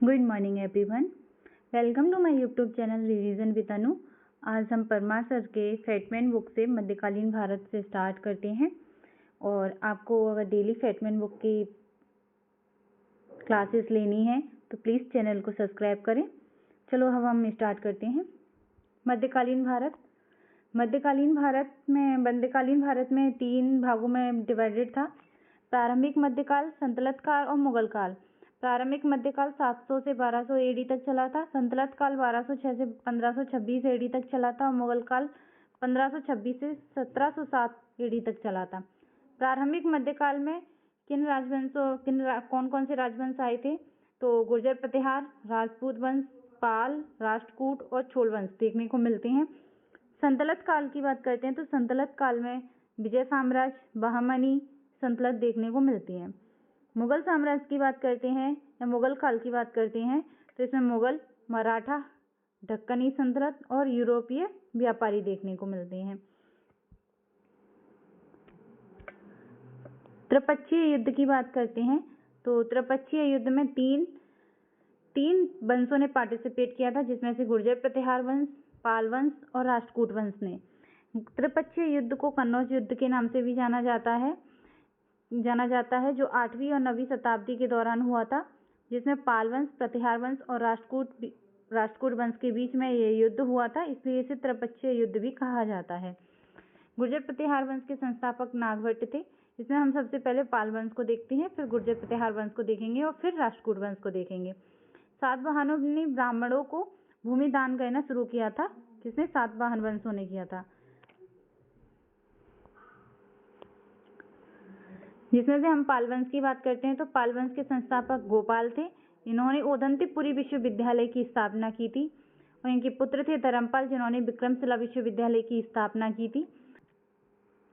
Good morning everyone. Welcome to my YouTube channel revision with Anu. आज हम Parmar sir के फेटमैन book से मध्यकालीन भारत से स्टार्ट करते हैं। और आपको अगर डेली फेटमैन बुक की क्लासेस लेनी है तो प्लीज़ चैनल को सब्सक्राइब करें। चलो अब हम स्टार्ट करते हैं। मध्यकालीन भारत में 3 भागों में डिवाइडेड था। प्रारंभिक मध्यकाल, संतलत काल और मुगल काल। प्रारंभिक मध्यकाल 700 से 1200 एडी तक चला था। संतलत काल 1206 से 1526 एडी तक चला था और मुगल काल 1526 से 1707 एडी तक चला था। प्रारंभिक मध्यकाल में कौन कौन से राजवंश आए थे? तो गुर्जर प्रतिहार, राजपूत वंश, पाल, राष्ट्रकूट और चोल वंश देखने को मिलते हैं। संतलत काल की बात करते हैं तो संतलत काल में विजय साम्राज्य, बहमनी संतलत देखने को मिलती है। मुगल साम्राज्य की बात करते हैं या मुगल काल की बात करते हैं तो इसमें मुगल, मराठा, ढक्कनी संतलत और यूरोपीय व्यापारी देखने को मिलते हैं। त्रिपक्षीय युद्ध की बात करते हैं तो त्रिपक्षीय युद्ध में तीन वंशों ने पार्टिसिपेट किया था, जिसमें से गुर्जर प्रतिहार वंश, पाल वंश और राष्ट्रकूट वंश ने। त्रिपक्षीय युद्ध को कन्नौज युद्ध के नाम से भी जाना जाता है, जो 8वीं और 9वीं शताब्दी के दौरान हुआ था, जिसमें पाल वंश, प्रतिहार वंश और राष्ट्रकूट वंश के बीच में ये युद्ध हुआ था, इसलिए इसे त्रिपक्षीय युद्ध भी कहा जाता है। गुर्जर प्रतिहार वंश के संस्थापक नागभट्ट थे। इसमें हम सबसे पहले पाल वंश को देखते हैं, फिर गुर्जर प्रतिहार वंश को देखेंगे और फिर राष्ट्रकूट वंश को देखेंगे। सातवाहनों ने ब्राह्मणों को भूमि दान करना शुरू किया था, जिसने सातवाहन वंशों ने किया था, जिसमें से हम पाल वंश की बात करते हैं तो पाल वंश के संस्थापक गोपाल थे। इन्होंने ओदंतीपुरी विश्वविद्यालय की स्थापना की थी और इनके पुत्र थे धर्मपाल, जिन्होंने विक्रमशिला विश्वविद्यालय की स्थापना की थी।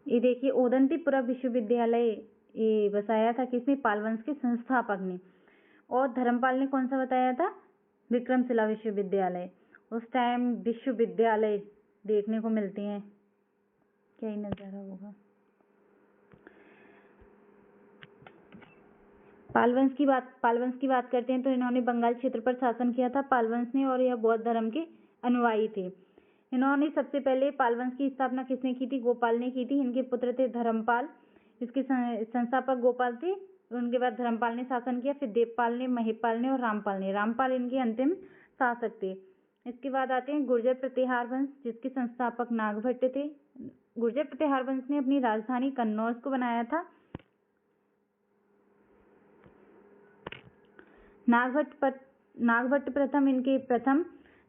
ये देखिए, ओदंतीपुरा विश्वविद्यालय ये बसाया था किसने? पाल वंश के संस्थापक ने। और धर्मपाल ने कौन सा बताया था? विक्रमशिला विश्वविद्यालय। उस टाइम विश्वविद्यालय देखने को मिलते हैं, क्या ही नजारा होगा। पाल वंश की बात करते हैं तो इन्होंने बंगाल क्षेत्र पर शासन किया था पाल वंश ने, और यह बौद्ध धर्म के अनुयायी थे। इन्होंने सबसे पहले पाल वंश की स्थापना किसने की थी? गोपाल ने की थी। इनके पुत्र थे धर्मपाल, इसके संस्थापक गोपाल थे। उनके बाद धर्मपाल ने शासन किया, फिर देवपाल ने, महेपाल ने और रामपाल इनके अंतिम शासक थे। इसके बाद आते हैं गुर्जर प्रतिहार वंश, जिसके संस्थापक नागभट्ट थे। गुर्जर प्रतिहार वंश ने अपनी राजधानी कन्नौज को बनाया था। नागभट्ट प्रथम इनके प्रथम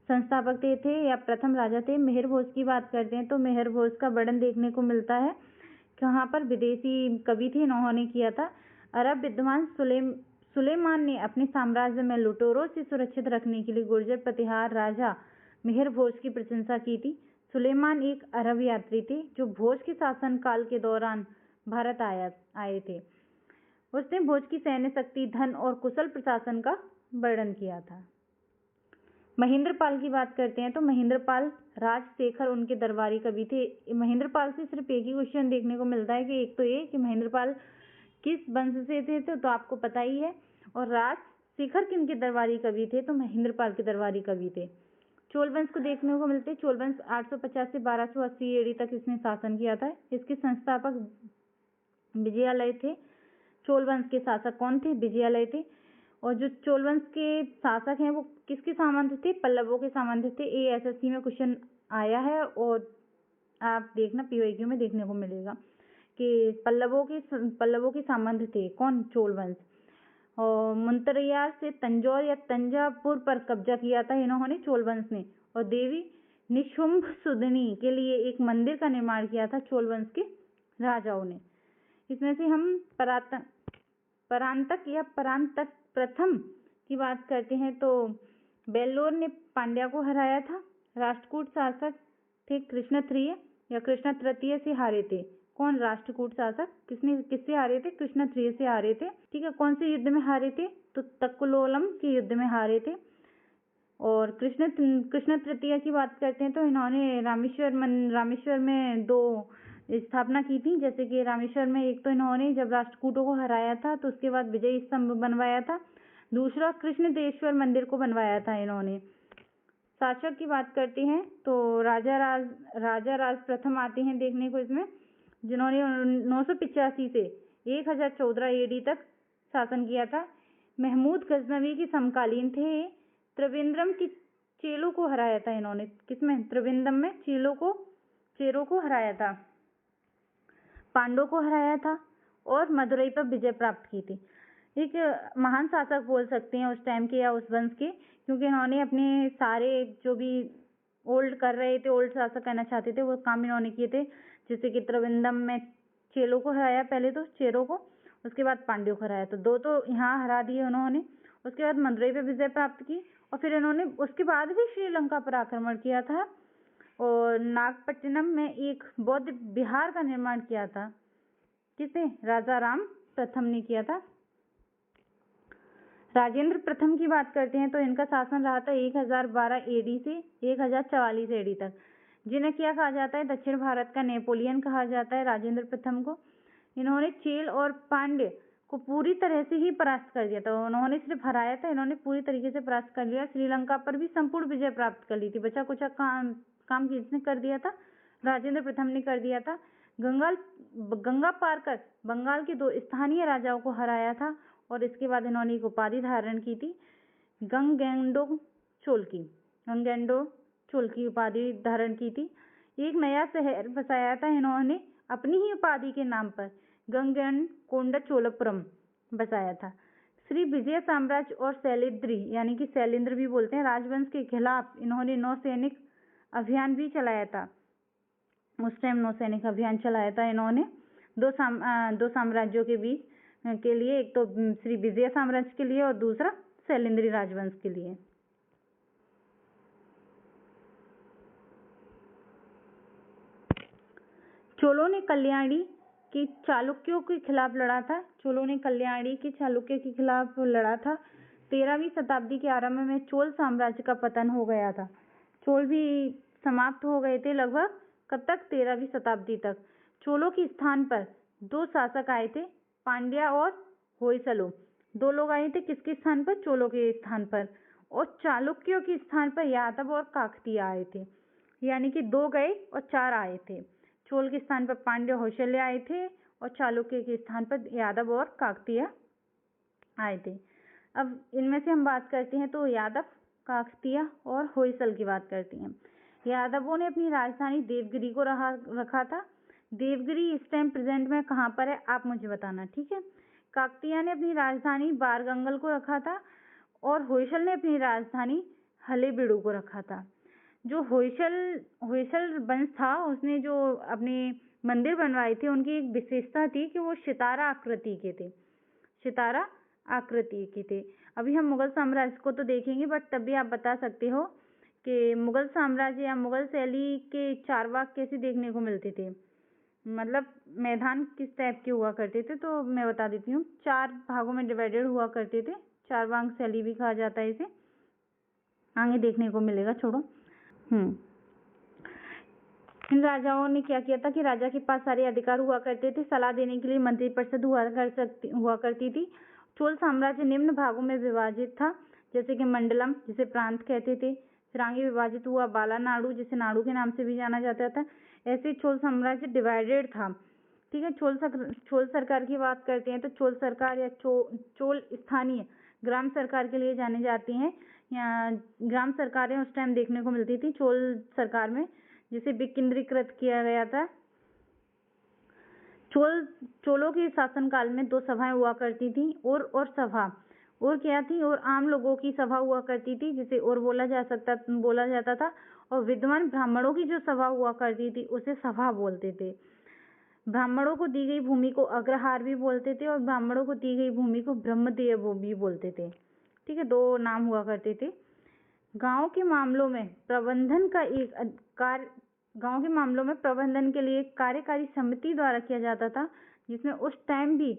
संस्थापक थे या प्रथम राजा थे। मेहर भोज की बात करते हैं तो मेहर भोज का वर्णन देखने को मिलता है कि वहाँ पर विदेशी कवि थे, इन्होंने किया था। अरब विद्वान सुलेमान ने अपने साम्राज्य में लुटेरों से सुरक्षित रखने के लिए गुर्जर प्रतिहार राजा मेहर भोज की प्रशंसा की थी। सुलेमान एक अरब यात्री थे जो भोज के शासन काल के दौरान भारत आए थे। उसने भोज की सैन्य शक्ति, धन और कुशल प्रशासन का वर्णन किया था। महेंद्रपाल की बात करते हैं तो महेंद्रपाल राजशेखर उनके दरबारी कवि थे। महेंद्रपाल से सिर्फ एक ही क्वेश्चन देखने को मिलता है कि एक तो ये कि महेंद्रपाल किस वंश से थे, तो आपको पता ही है। और राजशेखर किनके दरबारी कवि थे? तो महेंद्रपाल के दरबारी कवि थे। चोल वंश को देखने को मिलते। चोल वंश 850 से 1280 एडी तक इसने शासन किया था। इसके संस्थापक विजयालय थे। चोल वंश के शासक कौन थे? विजयालय थे। और जो चोल वंश के शासक हैं वो किसके सामंत थे? पल्लवों के सामंत थे। एएसएससी में क्वेश्चन आया है और आप देखना पीवाईक्यू में देखने को मिलेगा कि पल्लवों के सामंत थे कौन? चोल वंश। और मुंतरियार से तंजौर या तंजापुर पर कब्जा किया था इन्होंने, चोल वंश ने। और देवी निशुम्भसुदिनी के लिए एक मंदिर का निर्माण किया था चोल वंश के राजाओं ने। इसमें से हम परांतक प्रथम की बात करते हैं तो बेल्लोर ने पांड्या को हराया था। राष्ट्रकूट शासक थे कृष्ण तृतीय या कृष्ण तृतीय से हारे थे। कौन? राष्ट्रकूट शासक किससे हारे थे? कृष्ण तृतीय से हारे थे। ठीक है, कौन से युद्ध में हारे थे? तो तक्कुलोलम के युद्ध में हारे थे। और कृष्ण तृतीय की बात करते हैं तो इन्होंने रामेश्वर में 2 स्थापना की थी। जैसे कि रामेश्वर में एक तो इन्होंने जब राष्ट्रकूटों को हराया था तो उसके बाद विजय स्तंभ बनवाया था। दूसरा कृष्णदेश्वर मंदिर को बनवाया था इन्होंने। शासक की बात करते हैं तो राजा राज प्रथम आते हैं देखने को इसमें, जिन्होंने 985 से 1014 एडी तक शासन किया था। महमूद गजनवी के समकालीन थे। त्रिवेंद्रम की चेलों को हराया था इन्होंने। किसमें? त्रिवेंद्रम में चेरों को हराया था, पांडवों को हराया था और मदुरई पर विजय प्राप्त की थी। एक महान शासक बोल सकते हैं उस टाइम के या उस वंश के, क्योंकि इन्होंने अपने सारे जो भी ओल्ड कर रहे थे, ओल्ड शासक कहना चाहते थे, वो काम इन्होंने किए थे। जैसे कि त्रिवेंद्रम में चेलों को हराया, पहले तो चेरों को, उसके बाद पांड्यों को हराया। तो दो तो यहाँ हरा दिए उन्होंने। उसके बाद मदुरई पे विजय प्राप्त की और फिर इन्होंने उसके बाद भी श्रीलंका पर आक्रमण किया था और नागपट्टिनम में एक बौद्ध विहार का निर्माण किया था। किसने? राजा राम प्रथम ने किया था। राजेंद्र प्रथम की बात करते हैं तो इनका शासन रहा था 1012 एडी से 1044 एडी तक, जिन्हें क्या कहा जाता है? दक्षिण भारत का नेपोलियन कहा जाता है राजेंद्र प्रथम को। इन्होंने चेल और पांड्य को पूरी तरह से ही परास्त कर दिया था। उन्होंने सिर्फ हराया था, इन्होंने पूरी तरीके से परास्त कर लिया। श्रीलंका पर भी संपूर्ण विजय प्राप्त कर ली थी। बचा कुचा काम किसने कर दिया था? राजेंद्र प्रथम ने कर दिया था। गंगा पार कर बंगाल के 2 स्थानीय राजाओं को हराया था और इसके बाद इन्होंने एक उपाधि धारण की थी, गंगेंडो चोल की उपाधि धारण की थी। एक नया शहर बसाया था इन्होंने अपनी ही उपाधि के नाम पर, गंगेनकोंडा चोलपुरम बसाया था। श्री विजय साम्राज्य और शैलेंद्री यानी कि शैलेंद्र भी बोलते हैं राजवंश के खिलाफ इन्होंने नौसैनिक अभियान भी चलाया था। उस टाइम नौसैनिक अभियान चलाया था इन्होंने दो साम्राज्यों के बीच के लिए, एक तो श्री विजय साम्राज्य के लिए और दूसरा शैलेंद्री राजवंश के लिए। चोलों ने कल्याणी के चालुक्यों के खिलाफ लड़ा था। चोलों ने कल्याणी के चालुक्य के खिलाफ लड़ा था। 13वीं शताब्दी के आरंभ में चोल साम्राज्य का पतन हो गया था। चोल भी समाप्त हो गए थे लगभग। कब तक? 13वीं शताब्दी तक। चोलों के स्थान पर 2 शासक आए थे, पांड्या और होयसलों। 2 लोग आए थे किसके स्थान पर? चोलों के स्थान पर। और चालुक्यों के स्थान पर यादव और काकतीय आए थे, यानी कि 2 गए और 4 आए थे। चोल के स्थान पर पांड्य होयसले आए थे और चालुक्य के स्थान पर यादव और काकतीय आए थे। अब इनमें से हम बात करते हैं तो यादव, काकतीय और होयसल की बात करते हैं। यादवों ने अपनी राजधानी देवगिरी को रखा था। देवगिरी इस टाइम प्रेजेंट में कहाँ पर है आप मुझे बताना, ठीक है। काकतीय ने अपनी राजधानी बारगंगल को रखा था और होयसल ने अपनी राजधानी हलेबीडु को रखा था। जो होयसल वंश था उसने जो अपने मंदिर बनवाए थे उनकी एक विशेषता थी कि वो सितारा आकृति के थे। अभी हम मुगल साम्राज्य को तो देखेंगे, बट तब भी आप बता सकते हो कि मुगल साम्राज्य या मुगल शैली के चारवाक कैसे देखने को मिलते थे, मतलब मैदान किस टाइप के हुआ करते थे। तो मैं बता देती हूँ, 4 भागों में डिवाइडेड हुआ करते थे। चारवाक शैली भी कहा जाता है इसे, आगे देखने को मिलेगा, छोड़ो। इन राजाओं ने क्या किया था कि राजा के पास सारे अधिकार हुआ करते थे। सलाह देने के लिए मंत्रिपरिषद हुआ करती थी। चोल साम्राज्य निम्न भागों में विभाजित था, जैसे कि मंडलम, जिसे प्रांत कहते थे। फिर आगे विभाजित हुआ बालानाडु, जिसे नाडु के नाम से भी जाना जाता था। ऐसे चोल साम्राज्य डिवाइडेड था, ठीक है। चोल सरकार की बात करते हैं तो चोल सरकार या चोल स्थानीय ग्राम सरकार के लिए जाने जाते हैं। यहाँ ग्राम सरकारें उस टाइम देखने को मिलती थी चोल सरकार में, जिसे विकेंद्रीकृत किया गया था। चोलों के शासनकाल में 2 सभाएं हुआ करती थी, और सभा और क्या थी, और आम लोगों की सभा हुआ करती थी, जिसे और बोला जाता था। और विद्वान ब्राह्मणों की जो सभा हुआ करती थी उसे सभा बोलते थे। ब्राह्मणों को दी गई भूमि को अग्रहार भी बोलते थे और ब्राह्मणों को दी गई भूमि को ब्रह्मदेव भी बोलते थे, ठीक है। 2 नाम हुआ करते थे। गांव के मामलों में प्रबंधन के लिए कार्यकारी समिति द्वारा किया जाता था, जिसमें उस टाइम भी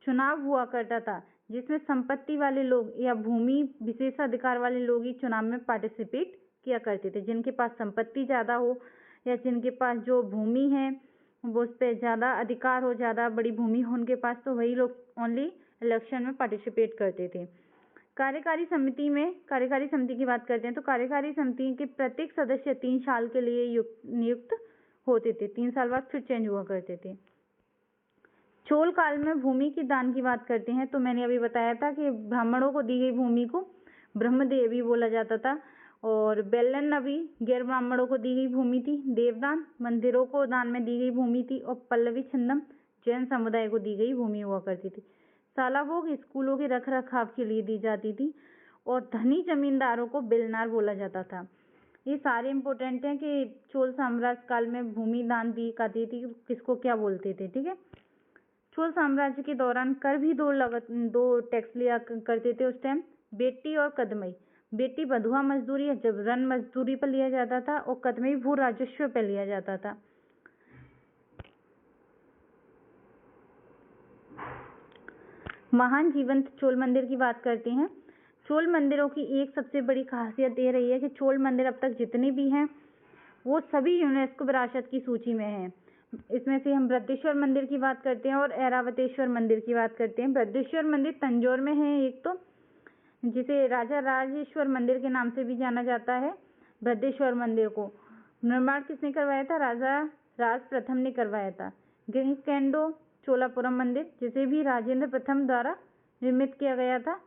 चुनाव हुआ करता था, जिसमें संपत्ति वाले लोग या भूमि विशेषाधिकार वाले लोग ही चुनाव में पार्टिसिपेट किया करते थे। जिनके पास संपत्ति ज़्यादा हो या जिनके पास जो भूमि है वो उस पर ज़्यादा अधिकार हो, ज़्यादा बड़ी भूमि हो उनके पास, तो वही लोग ओनली इलेक्शन में पार्टिसिपेट करते थे। कार्यकारी समिति की बात करते हैं तो कार्यकारी समिति के प्रत्येक सदस्य 3 साल के लिए नियुक्त होते थे। 3 साल बाद फिर चेंज हुआ करते थे। चोल काल में भूमि की दान की बात करते हैं तो मैंने अभी बताया था कि ब्राह्मणों को दी गई भूमि को ब्रह्मदेवी बोला जाता था, और बेलन नबी गैर ब्राह्मणों को दी गई भूमि थी। देवदान मंदिरों को दान में दी गई भूमि थी, और पल्लवी छंदम जैन समुदाय को दी गई भूमि हुआ करती थी। सालाभोग स्कूलों के रख रखाव के लिए दी जाती थी, और धनी जमींदारों को बेलनार बोला जाता था। ये सारे इम्पोर्टेंट हैं कि चोल साम्राज्य काल में भूमि दान दी जाती थी, किसको क्या बोलते थे। ठीक है, चोल साम्राज्य के दौरान कर भी दो टैक्स लिया करते थे उस टाइम, बेटी और कदमई। बेटी बंधुआ मजदूरी या जबरन मजदूरी पर लिया जाता था, और कदमई भू राजस्व पर लिया जाता था। महान जीवंत चोल मंदिर की बात करते हैं। चोल मंदिरों की एक सबसे बड़ी खासियत ये रही है कि चोल मंदिर अब तक जितने भी हैं वो सभी यूनेस्को विरासत की सूची में हैं। इसमें से हम बृहदेश्वर मंदिर की बात करते हैं और ऐरावतेश्वर मंदिर की बात करते हैं। बृहदेश्वर मंदिर तंजौर में है एक, तो जिसे राजा राजेश्वर मंदिर के नाम से भी जाना जाता है। बृहदेश्वर मंदिर को निर्माण किसने करवाया था? राजा राज प्रथम ने करवाया था। गंगकेंडो चोलापुरम मंदिर, जिसे भी राजेंद्र प्रथम द्वारा निर्मित किया गया था,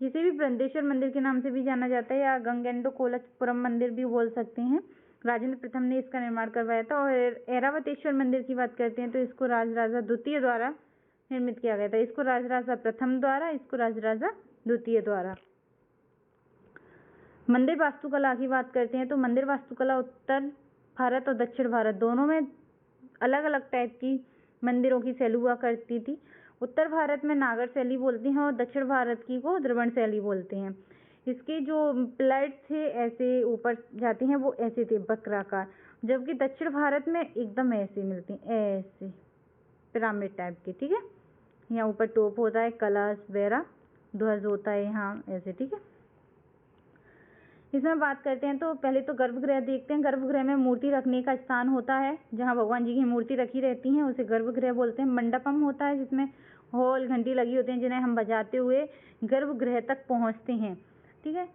जिसे भी बृहदेश्वर मंदिर के नाम से भी जाना जाता है, या गंगकेंडो कोलापुरम मंदिर भी बोल सकते हैं। राजेंद्र प्रथम ने इसका निर्माण करवाया था। और ऐरावतेश्वर मंदिर की बात करते हैं तो इसको राजराजा द्वितीय द्वारा निर्मित किया गया था। इसको राजराजा प्रथम द्वारा, इसको राजराजा द्वितीय द्वारा। मंदिर वास्तुकला की बात करते हैं तो मंदिर वास्तुकला उत्तर भारत और दक्षिण भारत दोनों में अलग अलग टाइप की मंदिरों की शैली हुआ करती थी। उत्तर भारत में नागर शैली बोलते हैं, और दक्षिण भारत की को द्रविड़ शैली बोलते हैं। इसके जो पिलर्स थे ऐसे ऊपर जाते हैं, वो ऐसे थे वक्राकार, जबकि दक्षिण भारत में एकदम ऐसे मिलते हैं, ऐसे पिरामिड टाइप के। ठीक है, यहाँ ऊपर टोप होता है, कलश वगैरह, ध्वज होता है यहाँ ऐसे। ठीक है, इसमें बात करते हैं तो पहले तो गर्भगृह देखते हैं। गर्भगृह में मूर्ति रखने का स्थान होता है, जहाँ भगवान जी की मूर्ति रखी रहती हैं, उसे गर्भगृह बोलते हैं। मंडपम होता है जिसमें हॉल घंटी लगी होती हैं, जिन्हें हम बजाते हुए गर्भगृह तक पहुँचते हैं। ठीक है,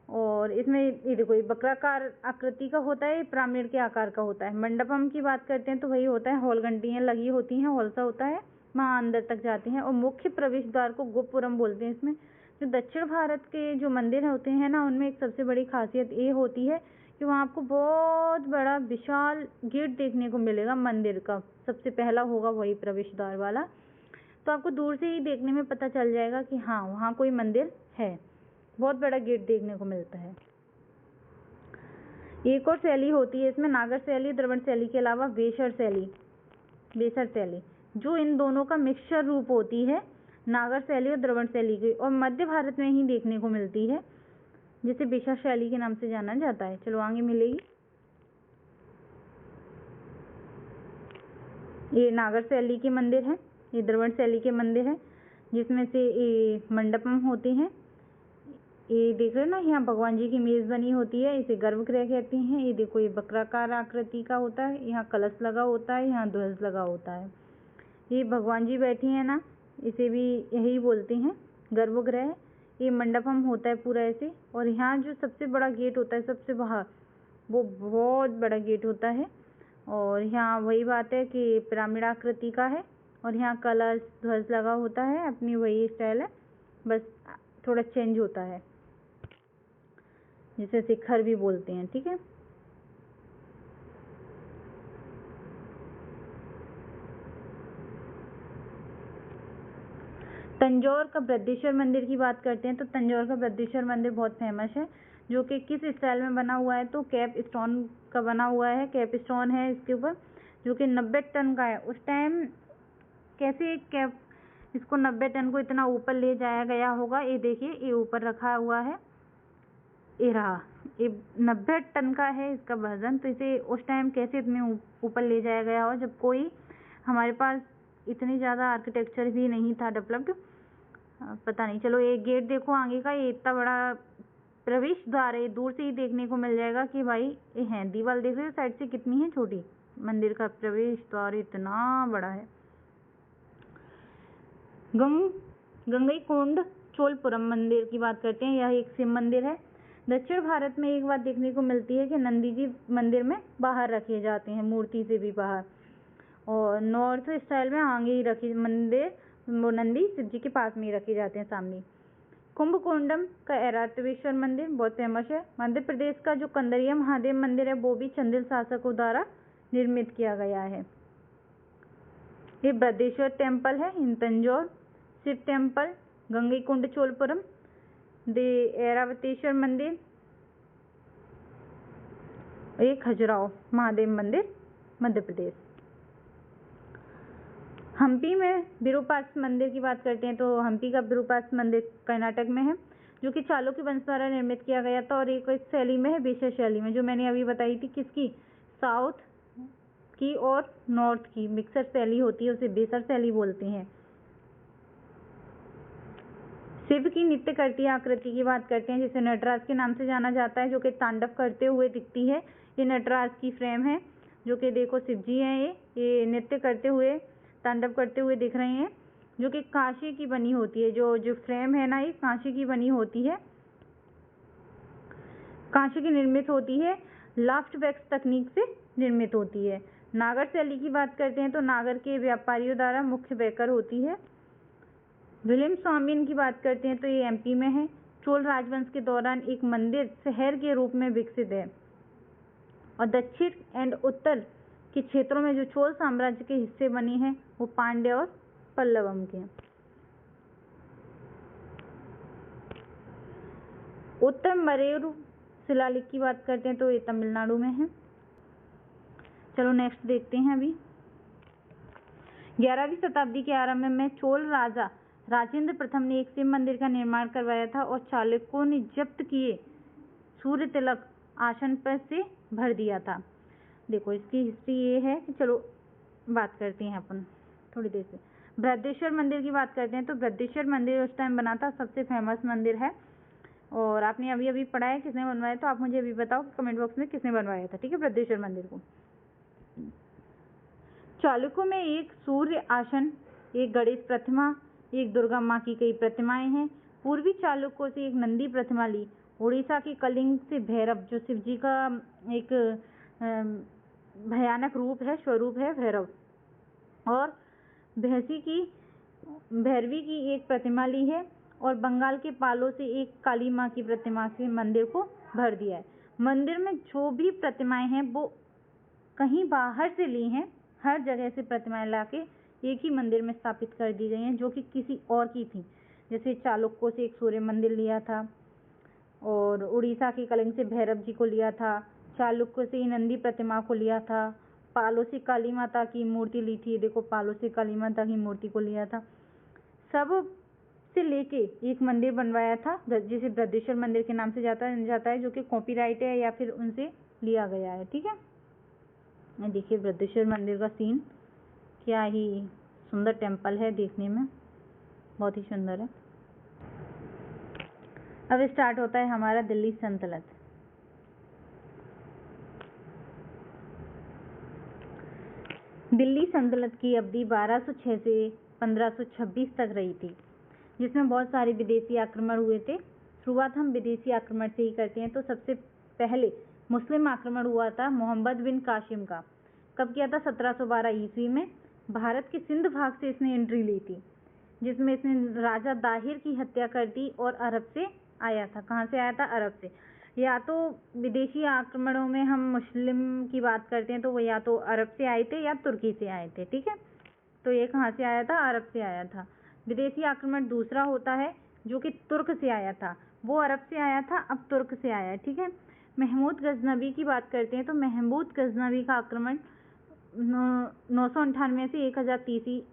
और इसमें ये देखो, ये वक्राकार आकृति का होता है, पिरामिड के आकार का होता है। मंडपम की बात करते हैं तो वही होता है, हॉल घंटियाँ लगी होती हैं, हॉल सा होता है, वहाँ अंदर तक जाते हैं। और मुख्य प्रवेश द्वार को गोपुरम बोलते हैं। इसमें जो दक्षिण भारत के जो मंदिर होते हैं ना, उनमें एक सबसे बड़ी खासियत ये होती है कि वहाँ आपको बहुत बड़ा विशाल गेट देखने को मिलेगा मंदिर का। सबसे पहला होगा वही प्रवेश द्वार वाला, तो आपको दूर से ही देखने में पता चल जाएगा कि हाँ वहाँ कोई मंदिर है। बहुत बड़ा गेट देखने को मिलता है। एक और शैली होती है इसमें, नागर शैली, द्रविड़ शैली के अलावा बेसर शैली, जो इन दोनों का मिक्सचर रूप होती है, नागर शैली और द्रविड़ शैली की, और मध्य भारत में ही देखने को मिलती है, जिसे बेसर शैली के नाम से जाना जाता है। चलो आगे मिलेगी। ये नागर शैली के मंदिर है, ये द्रविड़ शैली के मंदिर है, जिसमें से ये मंडपम होते हैं। ये देख रहे हो ना, यहाँ भगवान जी की मेज बनी होती है, इसे गर्भगृह कहते हैं। ये देखो, ये वक्राकार आकृति का होता है, यहाँ कलश लगा होता है, यहाँ ध्वज लगा होता है। ये भगवान जी बैठी हैं ना, इसे भी यही बोलते हैं गर्भगृह। ये मंडपम होता है पूरा ऐसे, और यहाँ जो सबसे बड़ा गेट होता है सबसे बाहर, वो बहुत बड़ा गेट होता है। और यहाँ वही बात है कि पिरामिड आकृति का है, और यहाँ कलश ध्वज लगा होता है, अपनी वही स्टाइल है, बस थोड़ा चेंज होता है, जिसे शिखर भी बोलते हैं। ठीक है, तंजौर का बृहदेश्वर मंदिर की बात करते हैं तो तंजौर का बृहदेश्वर मंदिर बहुत फेमस है, जो कि किस स्टाइल में बना हुआ है तो कैप स्टोन का बना हुआ है। कैप स्टोन है इसके ऊपर, जो कि 90 टन का है। उस टाइम कैसे कैप इसको 90 टन को इतना ऊपर ले जाया गया होगा, ये देखिए, ये ऊपर रखा हुआ है, ये रहा, ये 90 टन का है इसका वजन। तो इसे उस टाइम कैसे इतने ऊपर ले जाया गया हो, जब कोई हमारे पास इतनी ज़्यादा आर्किटेक्चर भी नहीं था डेवलप्ड, पता नहीं। चलो ये गेट देखो आगे का, ये इतना बड़ा प्रवेश द्वार है, दूर से ही देखने को मिल जाएगा कि भाई ये है। दीवार देख रहे हो साइड से कितनी है छोटी, मंदिर का प्रवेश द्वार इतना बड़ा है। गंगईकोंड चोलपुरम मंदिर की बात करते हैं, यह एक शिव मंदिर है। दक्षिण भारत में एक बात देखने को मिलती है कि नंदी जी मंदिर में बाहर रखे जाते हैं, मूर्ति से भी बाहर, और नॉर्थ स्टाइल में आगे ही रखे मंदिर, वो नंदी शिव जी के पास में ही रखे जाते हैं सामने। कुंभकोंडम का ऐरावतेश्वर मंदिर बहुत फेमस है। मध्य प्रदेश का जो कंदरिया महादेव मंदिर है वो भी चंदेल शासकों द्वारा निर्मित किया गया है। ये बृहदेश्वर टेम्पल है इन तंजौर, शिव टेम्पल गंगईकुंड चोलपुरम, दे ऐरावतेश्वर मंदिर, एक खजुराहो महादेव मंदिर मध्य प्रदेश। हम्पी में विरूपाक्ष मंदिर की बात करते हैं तो हम्पी का विरूपाक्ष मंदिर कर्नाटक में है, जो कि चालुक्य वंश द्वारा निर्मित किया गया था, और एक इस शैली में है, बेसर शैली में, जो मैंने अभी बताई थी किसकी, साउथ की और नॉर्थ की मिक्सर शैली होती है, उसे बेसर शैली बोलते हैं। शिव की नित्य करती आकृति की बात करते हैं, जिसे नटराज के नाम से जाना जाता है, जो कि तांडव करते हुए दिखती है। ये नटराज की फ्रेम है, जो कि देखो शिव जी हैं, ये नृत्य करते हुए, तांडव करते हुए दिख रहे हैं, जो कि कांसे की बनी होती है। जो फ्रेम है ना, ये कांसे की बनी होती है, कांसे की निर्मित होती है, लाफ्ट वैक्स तकनीक से निर्मित होती है। नागर शैली की बात करते हैं तो नागर के व्यापारियों द्वारा मुख्य बैकर होती है। विलियम स्वामीन की बात करते हैं तो ये एमपी में है। चोल राजवंश के दौरान एक मंदिर शहर के रूप में विकसित है, और दक्षिण एंड उत्तर के क्षेत्रों में जो चोल साम्राज्य के हिस्से बने हैं वो पांड्य और पल्लवम के। उत्तर मरेरु शिलालेख की बात करते हैं तो ये तमिलनाडु में है। चलो नेक्स्ट देखते हैं। अभी 11वीं शताब्दी के आरंभ में चोल राजा राजेंद्र प्रथम ने एक शिव मंदिर का निर्माण करवाया था, और चालुक्यों ने जब्त किए सूर्य तिलक आसन पर से भर दिया था। देखो इसकी हिस्ट्री ये है कि चलो बात करते हैं अपन थोड़ी देर से। बृहदेश्वर मंदिर की बात करते हैं तो बृहदेश्वर मंदिर उस टाइम बना था, सबसे फेमस मंदिर है, और आपने अभी अभी पढ़ा है किसने बनवाया, तो आप मुझे अभी बताओ कमेंट बॉक्स में किसने बनवाया था, ठीक है, बृहदेश्वर मंदिर को। चालुक्यों में एक सूर्य आसन, एक गणेश प्रतिमा, एक दुर्गा माँ की कई प्रतिमाएं हैं। पूर्वी चालुक्यों से एक नंदी प्रतिमा ली। उड़ीसा के कलिंग से भैरव, जो शिव जी का एक भयानक रूप है, स्वरूप है भैरव, और भैरवी की एक प्रतिमा ली है, और बंगाल के पालों से एक काली माँ की प्रतिमा से मंदिर को भर दिया है। मंदिर में जो भी प्रतिमाएं हैं वो कहीं बाहर से ली हैं, हर जगह से प्रतिमाएं लाके एक ही मंदिर में स्थापित कर दी गई हैं, जो कि किसी और की थी। जैसे चालुक्यों से एक सूर्य मंदिर लिया था, और उड़ीसा के कलिंग से भैरव जी को लिया था, चालुक्यों से नंदी प्रतिमा को लिया था, पालों से काली माता की मूर्ति ली थी, देखो पालों से काली माता की मूर्ति को लिया था, सब से लेके एक मंदिर बनवाया था, जिसे बृहदेश्वर मंदिर के नाम से जाता है, जो कि कॉपीराइट है या फिर उनसे लिया गया है, ठीक है। देखिए बृहदेश्वर मंदिर का सीन, क्या ही सुंदर टेम्पल है, देखने में बहुत ही सुंदर है। अब स्टार्ट होता है हमारा दिल्ली सल्तनत। दिल्ली सल्तनत की अवधि 1206 से 1526 तक रही थी, जिसमें बहुत सारे विदेशी आक्रमण हुए थे। शुरुआत हम विदेशी आक्रमण से ही करते हैं। तो सबसे पहले मुस्लिम आक्रमण हुआ था मोहम्मद बिन कासिम का। कब किया था? 1712 ईस्वी में। भारत के सिंध भाग से इसने एंट्री ली थी, जिसमें इसने राजा दाहिर की हत्या कर दी, और अरब से आया था। कहाँ से आया था? अरब से। या तो विदेशी आक्रमणों में हम मुस्लिम की बात करते हैं तो वो या तो अरब से आए थे या तुर्की से आए थे, ठीक है। तो ये कहाँ से आया था? अरब से आया था। विदेशी आक्रमण दूसरा होता है जो कि तुर्क से आया था, वो अरब से आया था, अब तुर्क से आया है, ठीक है। महमूद गजनवी की बात करते हैं तो महमूद गजनवी का आक्रमण 998 से 1030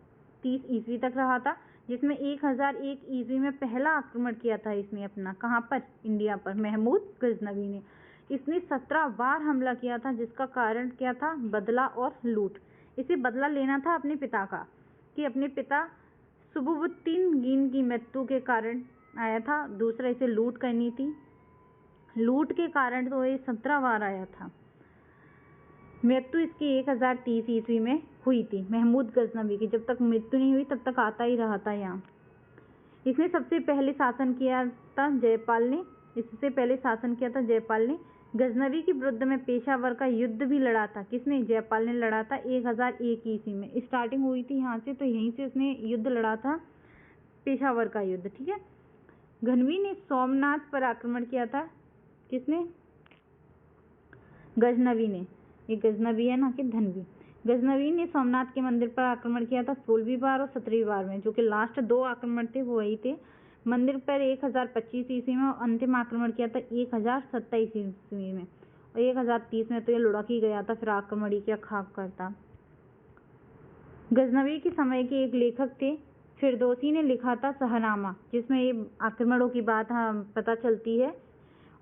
ईस्वी तक रहा था, जिसमें 1001 ईस्वी में पहला आक्रमण किया था इसने अपना। कहाँ पर? इंडिया पर। महमूद गजनवी ने इसने 17 बार हमला किया था, जिसका कारण क्या था? बदला और लूट। इसे बदला लेना था अपने पिता का, कि अपने पिता सुबुबुद्दीन गिन की मृत्यु के कारण आया था। दूसरा, इसे लूट करनी थी। लूट के कारण तो ये 17 बार आया था। मृत्यु इसकी 1030 ईस्वी में हुई थी महमूद गजनवी की। जब तक मृत्यु नहीं हुई तब तक आता ही रहा था यहाँ। इसने सबसे पहले शासन किया था जयपाल ने, इससे पहले शासन किया था जयपाल ने। गजनवी के विरुद्ध में पेशावर का युद्ध भी लड़ा था। किसने? जयपाल ने लड़ा था 1001 ईस्वी में। स्टार्टिंग हुई थी यहाँ से, तो यहीं से उसने युद्ध लड़ा था, पेशावर का युद्ध। ठीक है। घनवी ने सोमनाथ पर आक्रमण किया था। किसने? गजनवी ने। ये गजनवी है ना कि धनवी। गजनवी ने सोमनाथ के मंदिर पर आक्रमण किया था 16वीं बार और 17वीं बार में, जो कि लास्ट 2 आक्रमण थे वो वही थे। मंदिर पर 1025 ईस्वी में और अंतिम आक्रमण किया था 1027 ईस्वी में, और 1030 में तो ये लुढ़क ही गया था, फिर आक्रमण ही क्या खाक करता। गजनवी के समय के एक लेखक थे, फिरदौसी ने लिखा था शहनामा, जिसमें ये आक्रमणों की बात पता चलती है।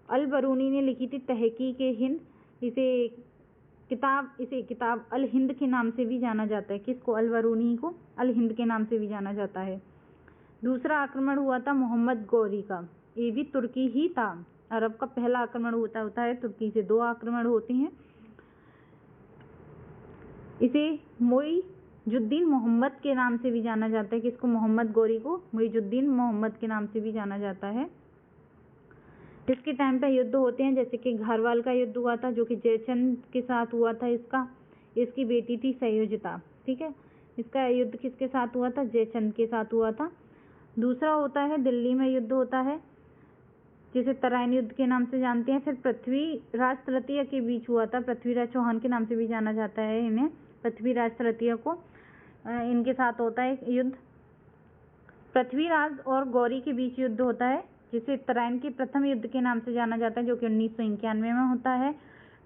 अल बरूनी ने लिखी थी तहकीक हिंद। इसे किताब अल हिंद के नाम से भी जाना जाता है। किसको? अल बरूनी को अल हिंद के नाम से भी जाना जाता है। दूसरा आक्रमण हुआ था मोहम्मद गौरी का, ये भी तुर्की ही था। अरब का पहला आक्रमण होता है तुर्की से, 2 आक्रमण होते हैं। इसे मुइजुद्दीन मोहम्मद के नाम से भी जाना जाता है। किसको? मोहम्मद गौरी को मुइजुद्दीन मोहम्मद के नाम से भी जाना जाता है। इसके टाइम पे युद्ध होते हैं, जैसे कि घारवाल का युद्ध हुआ था, जो कि जयचंद के साथ हुआ था। इसकी बेटी थी संयोजिता। ठीक है। इसका युद्ध किसके साथ हुआ था? जयचंद के साथ हुआ था। दूसरा होता है दिल्ली में युद्ध होता है, जिसे तराइन युद्ध के नाम से जानते हैं। फिर पृथ्वीराज तृतीय के बीच हुआ था, पृथ्वीराज चौहान के नाम से भी जाना जाता है इन्हें, पृथ्वीराज तृतीय को। इनके साथ होता है युद्ध। पृथ्वीराज और गौरी के बीच युद्ध होता है, जिसे तराइन के प्रथम युद्ध के नाम से जाना जाता है, जो कि 1991 में होता है,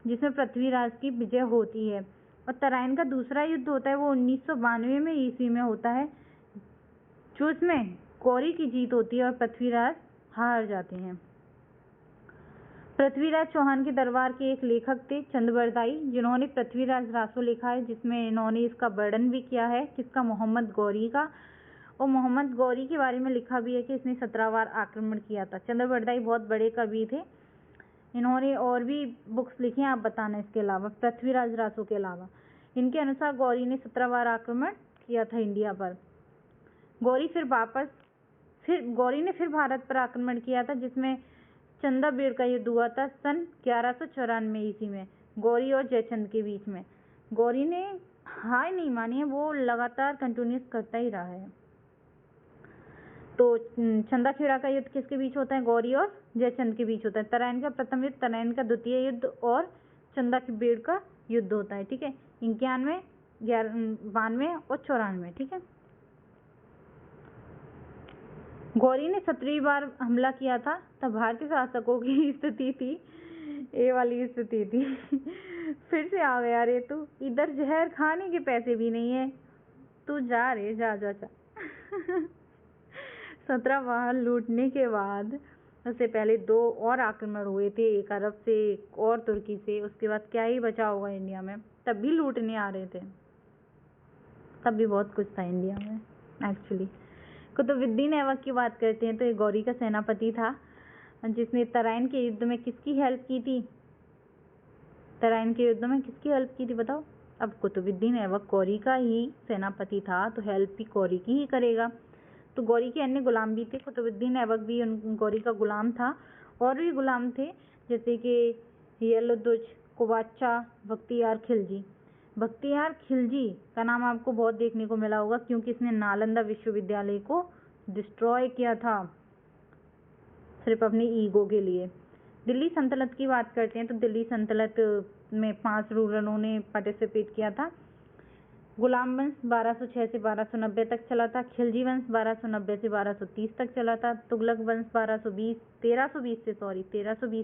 जिसमें पृथ्वीराज की विजय होती है। और तराइन का दूसरा युद्ध होता है, वो 1992 में ईस्वी में होता है, जो इसमें गौरी की जीत होती है और पृथ्वीराज हार जाते हैं। पृथ्वीराज चौहान के दरबार के एक लेखक थे चंदबरदाई, जिन्होंने पृथ्वीराज रासो लिखा है, जिसमें इन्होंने इसका वर्णन भी किया है। किसका? मोहम्मद गौरी का। और मोहम्मद गौरी के बारे में लिखा भी है कि इसने 17 बार आक्रमण किया था। चंदबरदाई बहुत बड़े कवि थे, इन्होंने और भी बुक्स लिखी हैं, आप बताना इसके अलावा, पृथ्वीराज रासो के अलावा। इनके अनुसार गौरी ने 17 बार आक्रमण किया था इंडिया पर। गौरी ने फिर भारत पर आक्रमण किया था, जिसमें चंदाबेड़ का युद्ध हुआ था सन 1194 ईस्वी में, गौरी और जयचंद के बीच में। गौरी ने हार नहीं मानी है, वो लगातार कंटिन्यूस करता ही रहा है। तो चंदाखेड़ा का युद्ध किसके बीच होता है? गौरी और जयचंद के बीच होता है। तराइन का प्रथम युद्ध, तराइन का द्वितीय युद्ध और चंदाखेड़ का युद्ध होता है। ठीक है। 91, 92 और 94। ठीक है। गौरी ने 17वीं बार हमला किया था, तब भारतीय शासकों की स्थिति थी, ये वाली स्थिति थी। फिर से आ गया रे तू, इधर जहर खाने के पैसे भी नहीं है, तू जा रे, जा जा जा। 17 बार लूटने के बाद उससे पहले 2 और आक्रमण हुए थे, एक अरब से एक और तुर्की से। उसके बाद क्या ही बचा होगा इंडिया में, तब भी लूटने आ रहे थे, तब भी बहुत कुछ था इंडिया में एक्चुअली। कुतुबुद्दीन ऐबक की बात करते हैं तो ये गौरी का सेनापति था, जिसने तराइन के युद्ध में किसकी हेल्प की थी? तराइन के युद्ध में किसकी हेल्प की थी बताओ? अब कुतुबुद्दीन ऐबक गौरी का ही सेनापति था, तो हेल्प भी गौरी की ही करेगा। तो गौरी के अन्य गुलाम भी थे, कुतुबुद्दीन ऐबक भी गौरी का गुलाम था। और भी गुलाम थे, जैसे कि येलुदुज, कुबाचा, बख्तियार खिलजी। बख्तियार खिलजी का नाम आपको बहुत देखने को मिला होगा, क्योंकि इसने नालंदा विश्वविद्यालय को डिस्ट्रॉय किया था सिर्फ अपनी ईगो के लिए। दिल्ली सल्तनत की बात करते हैं तो दिल्ली सल्तनत में 5 रूलरों ने पार्टिसिपेट किया था। गुलाम वंश 1206 से 1290 तक चला था। खिलजी वंश 1290 से 1230 तक चला था। तुगलक वंश 1320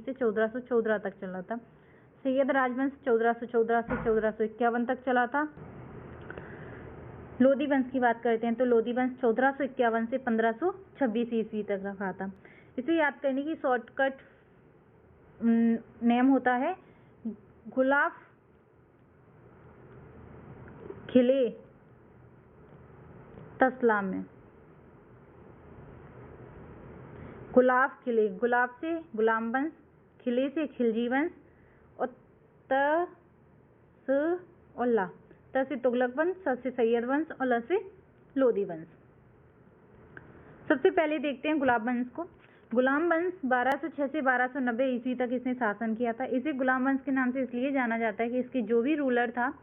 से 1414 तक चला था। सैयद राजवंश 1414 से 1451 तक चला था। लोधी वंश की बात करते हैं तो लोधी वंश 1451 से 1526 ईस्वी तक रखा था। इसे याद करने की शॉर्टकट नेम होता है गुलाफ खिले तसला में। गुलाफ खिले, गुलाब से गुलाम वंश, खिले से खिलजी वंश, और त और ला, त से तुगलक वंश, स से सैयद वंश और ल से लोधी वंश। सबसे पहले देखते हैं गुलाम वंश को। गुलाम वंश 1206 से 1290 ईस्वी तक इसने शासन किया था। इसे गुलाम वंश के नाम से इसलिए जाना जाता है कि इसके जो भी रूलर था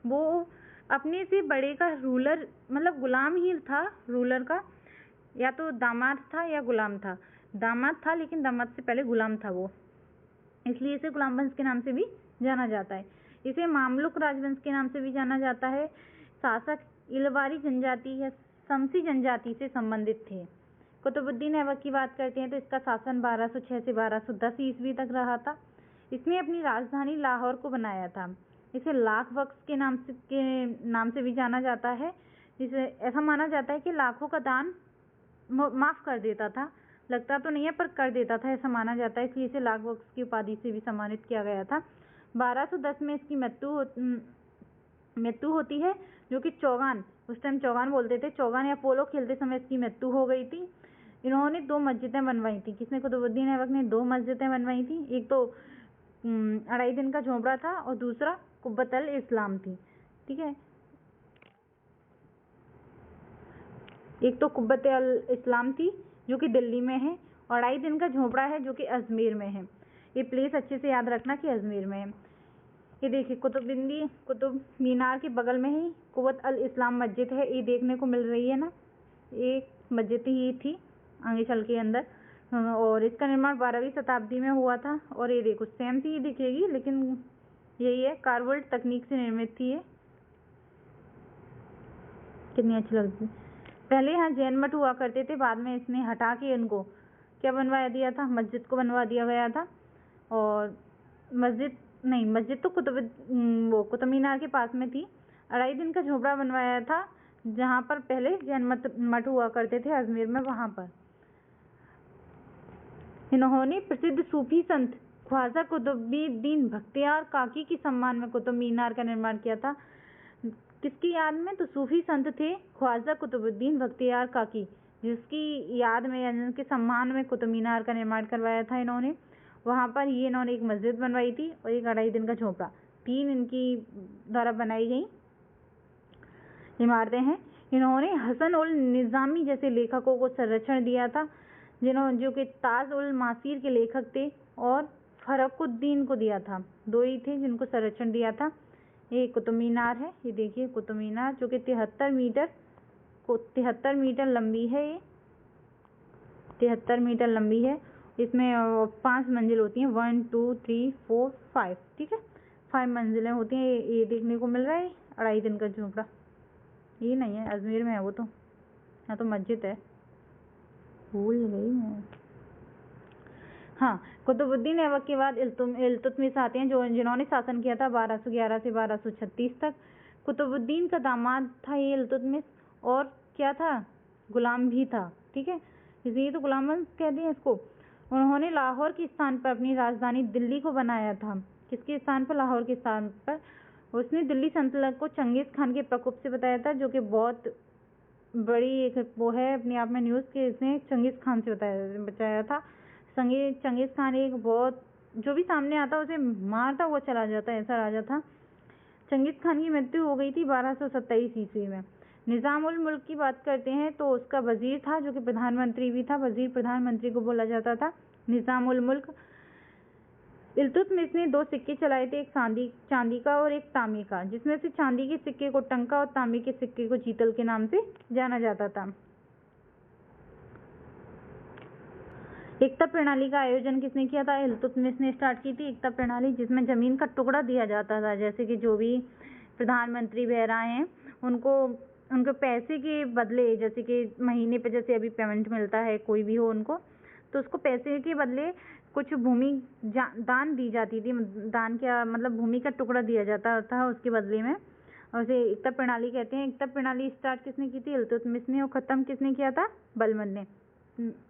वो अपने से बड़े का रूलर मतलब गुलाम ही था, रूलर का या तो दामाद था या गुलाम था। दामाद था लेकिन दामाद से पहले गुलाम था वो, इसलिए इसे गुलाम वंश के नाम से भी जाना जाता है। इसे मामलुक राजवंश के नाम से भी जाना जाता है। शासक इलवारी जनजाति या शमसी जनजाति से संबंधित थे। कुतुबुद्दीन ऐबक की बात करते हैं तो इसका शासन 1206 से 1210 ईस्वी तक रहा था। इसने अपनी राजधानी लाहौर को बनाया था। इसे लाख बख्श के नाम से भी जाना जाता है। इसे ऐसा माना जाता है कि लाखों का दान माफ कर देता था, लगता तो नहीं है पर कर देता था, ऐसा माना जाता है, इसलिए इसे लाख बख्श की उपाधि से भी सम्मानित किया गया था। 1210 में इसकी मृत्यु होती है, जो कि चौगान, उस टाइम चौगान बोलते थे, चौगान या पोलो खेलते समय इसकी मृत्यु हो गई थी। इन्होंने 2 मस्जिदें बनवाई थी। किसने? कुतुबुद्दीन ऐबक ने 2 मस्जिदें बनवाई थी। एक तो 2.5 दिन का झोपड़ा था और दूसरा कुब्बत अल इस्लाम थी। ठीक है, एक तो कुब्बत अल इस्लाम थी जो कि दिल्ली में है और 2.5 दिन का झोपड़ा है जो कि अजमेर में है। ये प्लेस अच्छे से याद रखना कि अजमेर में है। ये देखिए कुतुब मीनार के बगल में ही कुब्बत अल इस्लाम मस्जिद है, ये देखने को मिल रही है ना, एक मस्जिद ही थी आगे चल के अंदर, और इसका निर्माण 12वीं शताब्दी में हुआ था। और ये देखो सेम सी दिखेगी लेकिन यही है, कार्वर्ड तकनीक से निर्मित थी। ये कितनी अच्छी लगती। पहले यहाँ जैन मठ हुआ करते थे, बाद में इसने हटा के इनको क्या बनवाया दिया था, मस्जिद को बनवा दिया गया था। और मस्जिद तो कुतुब मीनार के पास में थी। 2.5 दिन का झोपड़ा बनवाया था जहाँ पर पहले जैन मठ हुआ करते थे अजमेर में, वहाँ पर। इन्होंने प्रसिद्ध सूफी संत ख्वाजा कुतुबुद्दीन बख्तियार काकी के सम्मान में कुतुब मीनार का निर्माण किया था। किसकी याद में? तो सूफी संत थे ख्वाजा कुतुबुद्दीन बख्तियार काकी, जिसकी याद में या जिनके सम्मान में कुतुब मीनार का निर्माण करवाया था इन्होंने। वहाँ पर ये इन्होंने एक मस्जिद बनवाई थी और एक 2.5 दिन का झोपड़ा, 3 इनकी द्वारा बनाई गई इमारतें हैं। इन्होंने हसन उल निज़ामी जैसे लेखकों को संरक्षण दिया था, जो कि ताज उल मासीर के लेखक थे, और फरुखुद्दीन को दिया था। 2 ही थे जिनको संरक्षण दिया था। ये कुतुब मीनार है, ये देखिए कुतुब मीनार जो कि 73 मीटर लंबी है। ये 73 मीटर लंबी है। इसमें 5 मंजिल होती हैं, 1 2 3 4 5। ठीक है, 5 मंजिलें होती हैं। ये देखने को मिल रहा है 2.5 दिन का झोपड़ा। ये नहीं है, अजमेर में है वो तो, यहाँ तो मस्जिद है, भूल गई मैं। हाँ, कुतुबुद्दीन ऐबक के बाद इल्तुतमिश आते हैं जिन्होंने शासन किया था 1211 से 1236 तक। कुतुबुद्दीन का दामाद था ये इल्तुतमिश, और क्या था? गुलाम भी था। ठीक है, इसलिए तो गुलाम वंश कहते हैं इसको। उन्होंने लाहौर के स्थान पर अपनी राजधानी दिल्ली को बनाया था। किसके स्थान पर? लाहौर के स्थान पर। उसने दिल्ली सल्तनत को चंगेज खान के प्रकोप से बताया था, जो कि बहुत बड़ी एक वो है अपने आप में न्यूज़ के, इसने चंगेज खान से बचाया था। चंगेज खान एक बहुत, जो भी सामने आता उसे मारता हुआ चला जाता, ऐसा राजा था। चंगेज खान की मृत्यु हो गई थी 1227 ईस्वी में। निज़ाम उल मुल्क की बात करते हैं तो उसका वजीर था जो कि प्रधानमंत्री भी था, वजीर प्रधानमंत्री को बोला जाता था निज़ाम उल मुल्क। इल्तुतमिश ने 2 सिक्के चलाए थे, एक चांदी का और एक तांबे का, जिसमें से चांदी के सिक्के को टंका और तांबे के सिक्के को चीतल के नाम से जाना जाता था। एकता प्रणाली का आयोजन किसने किया था? इल्तुतमिश ने स्टार्ट की थी एकता प्रणाली, जिसमें जमीन का टुकड़ा दिया जाता था। जैसे कि जो भी प्रधानमंत्री वगैरह हैं उनको पैसे के बदले, जैसे कि महीने पे जैसे अभी पेमेंट मिलता है कोई भी हो उनको, तो उसको पैसे के बदले कुछ भूमि दान दी जाती थी। दान क्या मतलब, भूमि का टुकड़ा दिया जाता था उसके बदले में, और उसे एकता प्रणाली कहते हैं। एकता प्रणाली स्टार्ट किसने की थी? इल्तुतमिश ने। और ख़त्म किसने किया था? बलबन ने।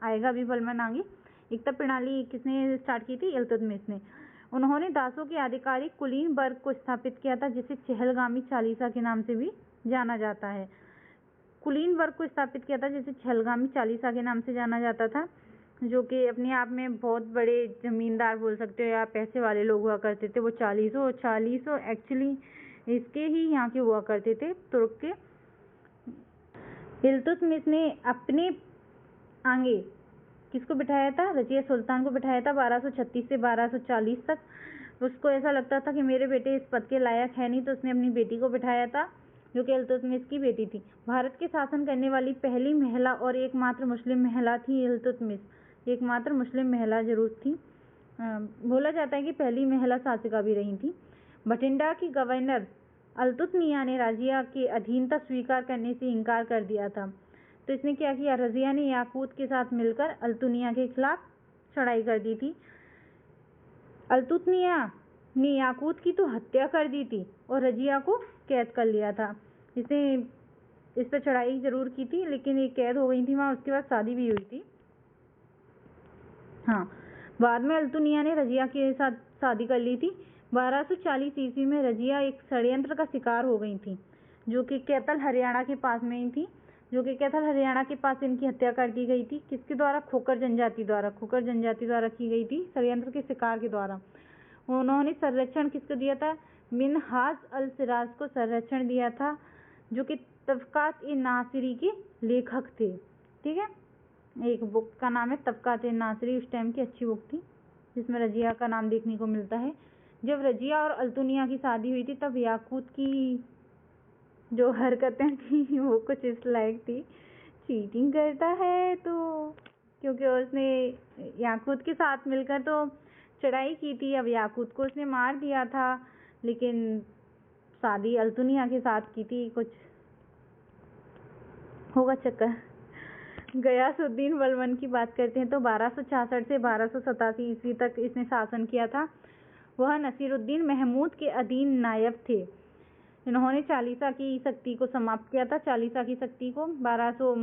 आएगा अभी बलबन आगे। एकता प्रणाली किसने स्टार्ट की थी? इल्तुतमिश ने। उन्होंने दासों के आधिकारिक कुलीन वर्ग को स्थापित किया था, जिसे चहलगामी चालीसा के नाम से भी जाना जाता है। कुलीन वर्ग को स्थापित किया था जिसे चहलगामी चालीसा के नाम से जाना जाता था, जो कि अपने आप में बहुत बड़े जमींदार बोल सकते हो या पैसे वाले लोग हुआ करते थे। वो 40 एक्चुअली इसके ही यहाँ के हुआ करते थे, तुर्क के। इल्तुतमिश ने अपने आगे किसको बिठाया था? रजिया सुल्तान को बिठाया था 1236 से 1240 तक। उसको ऐसा लगता था कि मेरे बेटे इस पद के लायक है नहीं, तो उसने अपनी बेटी को बिठाया था जो कि इल्तुतमिश की बेटी थी। भारत के शासन करने वाली पहली महिला और एकमात्र मुस्लिम महिला थी इल्तुतमिश। एकमात्र मुस्लिम महिला जरूर थी। बोला जाता है कि पहली महिला शासिका भी रही थी। भटिंडा की गवर्नर अल्तुतमिया ने रजिया की अधीनता स्वीकार करने से इनकार कर दिया था। तो इसने क्या किया? रजिया ने याकूत के साथ मिलकर अल्तुनिया के खिलाफ चढ़ाई कर दी थी। अल्तुतमिया ने याकूत की तो हत्या कर दी थी और रजिया को कैद कर लिया था। इसने इस पर चढ़ाई जरूर की थी, लेकिन ये कैद हो गई थी वहाँ। उसके बाद शादी भी हुई थी। हाँ, बाद में अल्तुनिया ने रजिया के साथ शादी कर ली थी। 1240 ईस्वी में रजिया एक षड्यंत्र का शिकार हो गई थी, जो कि कैथल हरियाणा के पास में ही थी। कैथल हरियाणा के पास इनकी हत्या कर दी गई थी। किसके द्वारा? खोखर जनजाति द्वारा। खोखर जनजाति द्वारा की गई थी, षड्यंत्र के शिकार के द्वारा। उन्होंने संरक्षण किसको दिया था? मिनहाज अल सिराज को संरक्षण दिया था, जो कि तबकात-ए-नासिरी के लेखक थे। ठीक है, एक बुक का नाम है तबकात-ए-नासिरी। उस टाइम की अच्छी बुक थी, जिसमें रजिया का नाम देखने को मिलता है। जब रजिया और अल्तुनिया की शादी हुई थी, तब याकूत की जो हरकतें थी वो कुछ इस लायक थी। चीटिंग करता है तो, क्योंकि उसने याकूत के साथ मिलकर तो चढ़ाई की थी। अब याकूत को उसने मार दिया था, लेकिन शादी अल्तुनिया के साथ की थी। कुछ होगा चक्कर। गयासुद्दीन बलबन की बात करते हैं तो 1266 से 1287 ईस्वी तक इसने शासन किया था। वह नसीरुद्दीन महमूद के अधीन नायब थे। इन्होंने चालीसा की शक्ति को समाप्त किया था। चालीसा की शक्ति को 1200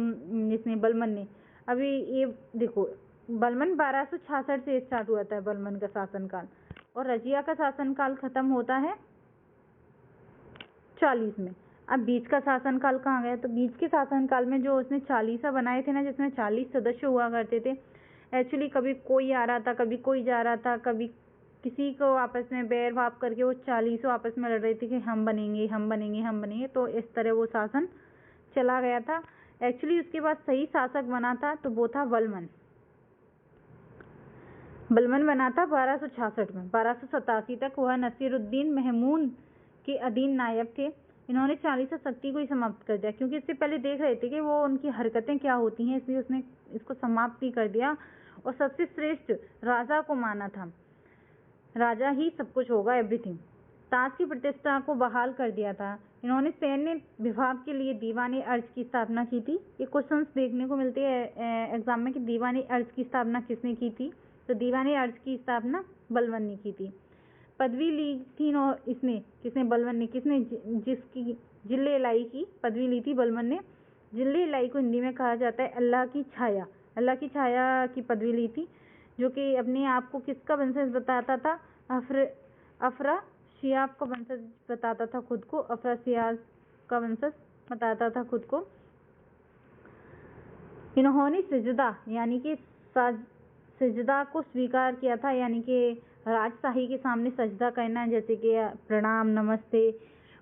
इसने बलबन ने। अभी ये देखो, बलबन 1266 से स्टार्ट हुआ था बलबन का शासनकाल, और रजिया का शासनकाल खत्म होता है 40 में। अब बीच का शासनकाल कहाँ गया? तो बीच के शासनकाल में जो उसने चालीसा बनाए थे ना, जिसमें 40 सदस्य हुआ करते थे, एक्चुअली कभी कोई आ रहा था, कभी कोई जा रहा था, कभी किसी को आपस में बैर भाव करके वो 40 आपस में लड़ रहे थे कि हम बनेंगे, हम बनेंगे, हम बनेंगे। तो इस तरह वो शासन चला गया था। एक्चुअली उसके बाद सही शासक बना था तो वो था बलबन। बलबन बना था 1266 में। 1287 तक वह नसीरुद्दीन महमूद के अधीन नायब थे। इन्होंने चालीसा शक्ति को ही समाप्त कर दिया, क्योंकि इससे पहले देख रहे थे कि वो उनकी हरकतें क्या होती हैं, इसलिए उसने इसको समाप्त ही कर दिया और सबसे श्रेष्ठ राजा को माना था। राजा ही सब कुछ होगा, एवरीथिंग। ताज की प्रतिष्ठा को बहाल कर दिया था। इन्होंने सैन्य विभाग के लिए दीवाने अर्ज की स्थापना की थी। ये क्वेश्चंस देखने को मिलते हैं एग्जाम में कि दीवाने अर्ज की स्थापना किसने की थी? तो दीवाने अर्ज की स्थापना बलबन ने की थी। पदवी ली थी इसने, किसने? बलबन ने। किसने? जिसकी जिल्ले-ए-इलाही की पदवी ली थी बलबन ने। जिल्ले-ए-इलाही को हिंदी में कहा जाता है अल्लाह की छाया। अल्लाह की छाया की पदवी ली थी, जो कि अपने आप को किसका वंशज बताता था? अफरासियाब का वंशज बताता था खुद को। अफरासियाब का वंशज बताता था खुद को। इन्होंने सिजदा यानी कि सजदा को स्वीकार किया था, यानी कि राजशाही के सामने सजदा करना, जैसे कि प्रणाम, नमस्ते,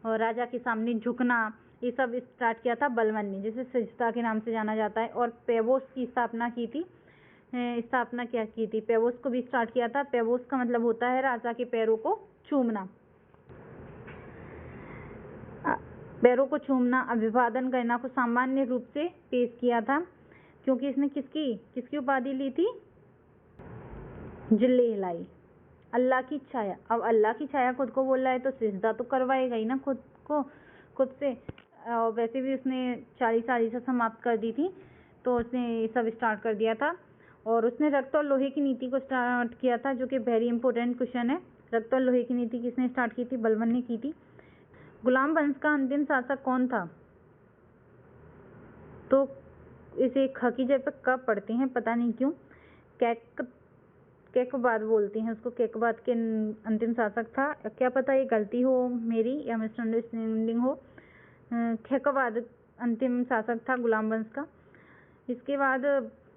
और राजा के सामने झुकना, ये सब स्टार्ट किया था बलबन ने, जिसे सजदा के नाम से जाना जाता है। और पेवोस की स्थापना की थी। स्थापना क्या की थी? पेवोस को भी स्टार्ट किया था। पेवोस का मतलब होता है राजा के पैरों को चूमना। पैरों को चूमना, अभिवादन करना को सामान्य रूप से पेश किया था, क्योंकि इसने किसकी उपाधि ली थी? जिल्ले-ए-इलाही, अल्लाह की छाया। अब अल्लाह की छाया खुद को बोल रहा है तो सिजदा तो करवाएगा ही ना खुद से। और वैसे भी उसने 40 समाप्त कर दी थी, तो उसने ये सब स्टार्ट कर दिया था। और उसने रक्त और लोहे की नीति को स्टार्ट किया था, जो कि वेरी इंपॉर्टेंट क्वेश्चन है। रक्त और लोहे की नीति किसने स्टार्ट की थी? बलबन ने की थी। गुलाम वंश का अंतिम शासक कौन था? तो इसे ख की जगह पे क पढ़ते हैं, पता नहीं क्यों। कैकबाद बोलते हैं उसको। कैकबाद के अंतिम शासक था। क्या पता ये गलती हो मेरी या मिसअंडरस्टैंडिंग हो। कैकबाद अंतिम शासक था गुलाम वंश का। इसके बाद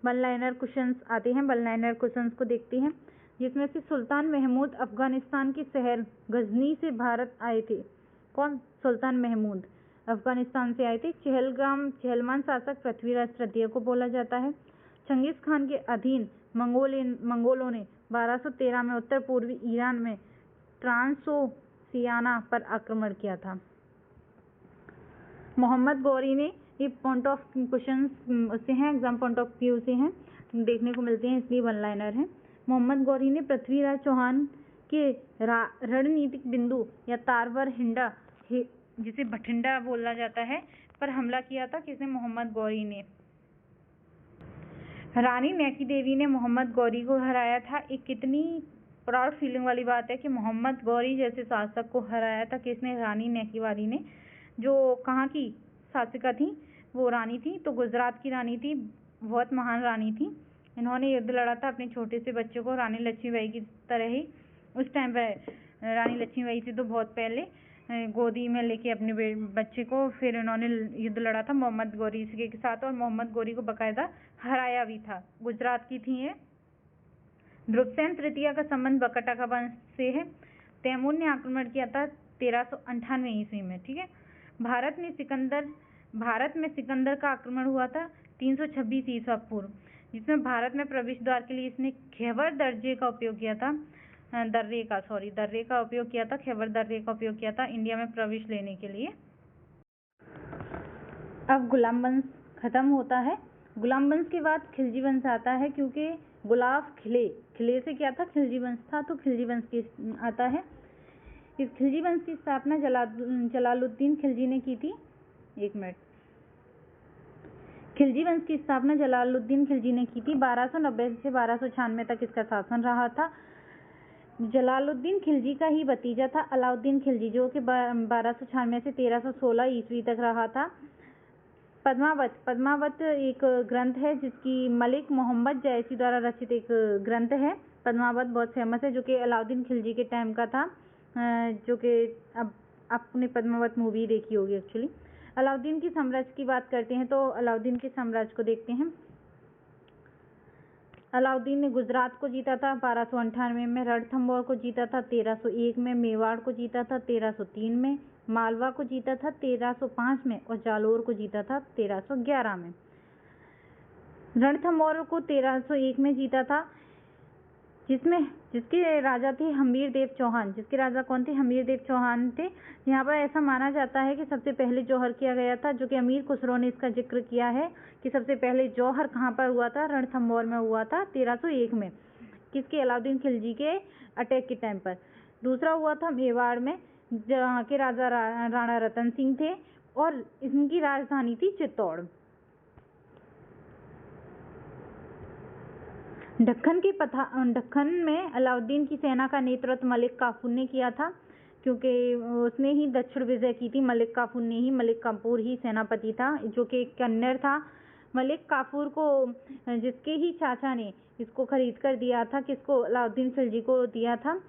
वन लाइनर क्वेश्चंस आते हैं। वन लाइनर क्वेश्चंस को देखते हैं, जिसमें से सुल्तान महमूद अफगानिस्तान के शहर गजनी से भारत आए थे। कौन? सुल्तान महमूद अफगानिस्तान से आए थे। चहलगाम चहलमान शासक पृथ्वीराज तृतीय को बोला जाता है। चंगेज खान के अधीन मंगोलों ने 1213 में उत्तर पूर्वी ईरान में ट्रांसोक्सियाना पर आक्रमण किया था। मोहम्मद गौरी ने, ये पॉइंट ऑफ क्वेश्चन उससे हैं, एग्जाम पॉइंट ऑफ व्यू से हैं, देखने को मिलते हैं, इसलिए वन लाइनर है। मोहम्मद गौरी ने पृथ्वीराज चौहान के रणनीतिक बिंदु या तारवर हिंडा, जिसे भटिंडा बोला जाता है, पर हमला किया था। किसने? मोहम्मद गौरी ने। रानी नैकी देवी ने मोहम्मद गौरी को हराया था। एक कितनी प्राउड फीलिंग वाली बात है कि मोहम्मद गौरी जैसे शासक को हराया था। किसने? रानी नैकी वाली ने, जो कहाँ की शासिका थी? वो रानी थी, तो गुजरात की रानी थी, बहुत महान रानी थी। इन्होंने युद्ध लड़ा था अपने छोटे से बच्चे को, रानी लक्ष्मीबाई की तरह ही। उस टाइम पर रानी लक्ष्मीबाई थी तो बहुत पहले, गोदी में लेके अपने बच्चे को, फिर उन्होंने युद्ध लड़ा था मोहम्मद गौरी के साथ, और मोहम्मद गौरी को बकायदा हराया भी था। गुजरात की थी ये। ध्रुवसेन तृतीय का संबंध बकटा का वंश से है। तैमूर ने आक्रमण किया था 1398 ईस्वी में। ठीक है। भारत में सिकंदर का आक्रमण हुआ था 326 ईसा पूर्व, जिसमें भारत में प्रवेश द्वार के लिए इसने खैबर दर्रे का उपयोग किया था। दर्रे का उपयोग किया था, खैबर दर्रे का उपयोग किया था इंडिया में प्रवेश लेने के लिए। अब गुलाम वंश खत्म होता है। गुलाम वंश के बाद खिलजी वंश आता है, क्योंकि गुलाब खिले से क्या था? खिलजी वंश था, तो खिलजी वंश की आता है। इस खिलजी वंश की स्थापना जलालुद्दीन खिलजी ने की थी। एक मिनट। खिलजी वंश की स्थापना जलालुद्दीन खिलजी ने की थी। 1290 से 1296 तक इसका शासन रहा था। जलालुद्दीन खिलजी का ही भतीजा था अलाउद्दीन खिलजी, जो कि 1296 से 1316 ईस्वी तक रहा था। पद्मावत एक ग्रंथ है, जिसकी मलिक मोहम्मद जैसी द्वारा रचित एक ग्रंथ है। पद्मावत बहुत फेमस है, जो कि अलाउद्दीन खिलजी के टाइम का था, जो कि अब आपने पद्मावत मूवी देखी होगी एक्चुअली। अलाउद्दीन की साम्राज्य की बात करते हैं, तो अलाउद्दीन के साम्राज्य को देखते हैं। अलाउद्दीन ने गुजरात को जीता था 1298 में, रणथंभौर को जीता था 1301 में, मेवाड़ को जीता था 1303 में, मालवा को जीता था 1305 में, और जालोर को जीता था 1311 में। रणथंभौर को 1301 में जीता था, जिसके राजा थे हमीर देव चौहान। जिसके राजा कौन थे? हमीर देव चौहान थे। यहाँ पर ऐसा माना जाता है कि सबसे पहले जौहर किया गया था, जो कि अमीर खुसरो ने इसका जिक्र किया है कि सबसे पहले जौहर कहाँ पर हुआ था? रणथंभौर में हुआ था 1301 में। किसके? अलाउद्दीन खिलजी के अटैक के टाइम पर। दूसरा हुआ था मेवाड़ में, जहाँ के राजा राणा रतन सिंह थे, और इनकी राजधानी थी चित्तौड़। दक्कन में अलाउद्दीन की सेना का नेतृत्व मलिक काफूर ने किया था, क्योंकि उसने ही दक्षिण विजय की थी। मलिक काफूर ही सेनापति था, जो कि एक कन्नड़ था। मलिक काफूर को, जिसके ही चाचा ने इसको खरीद कर दिया था, किसको? अलाउद्दीन खिलजी को दिया था।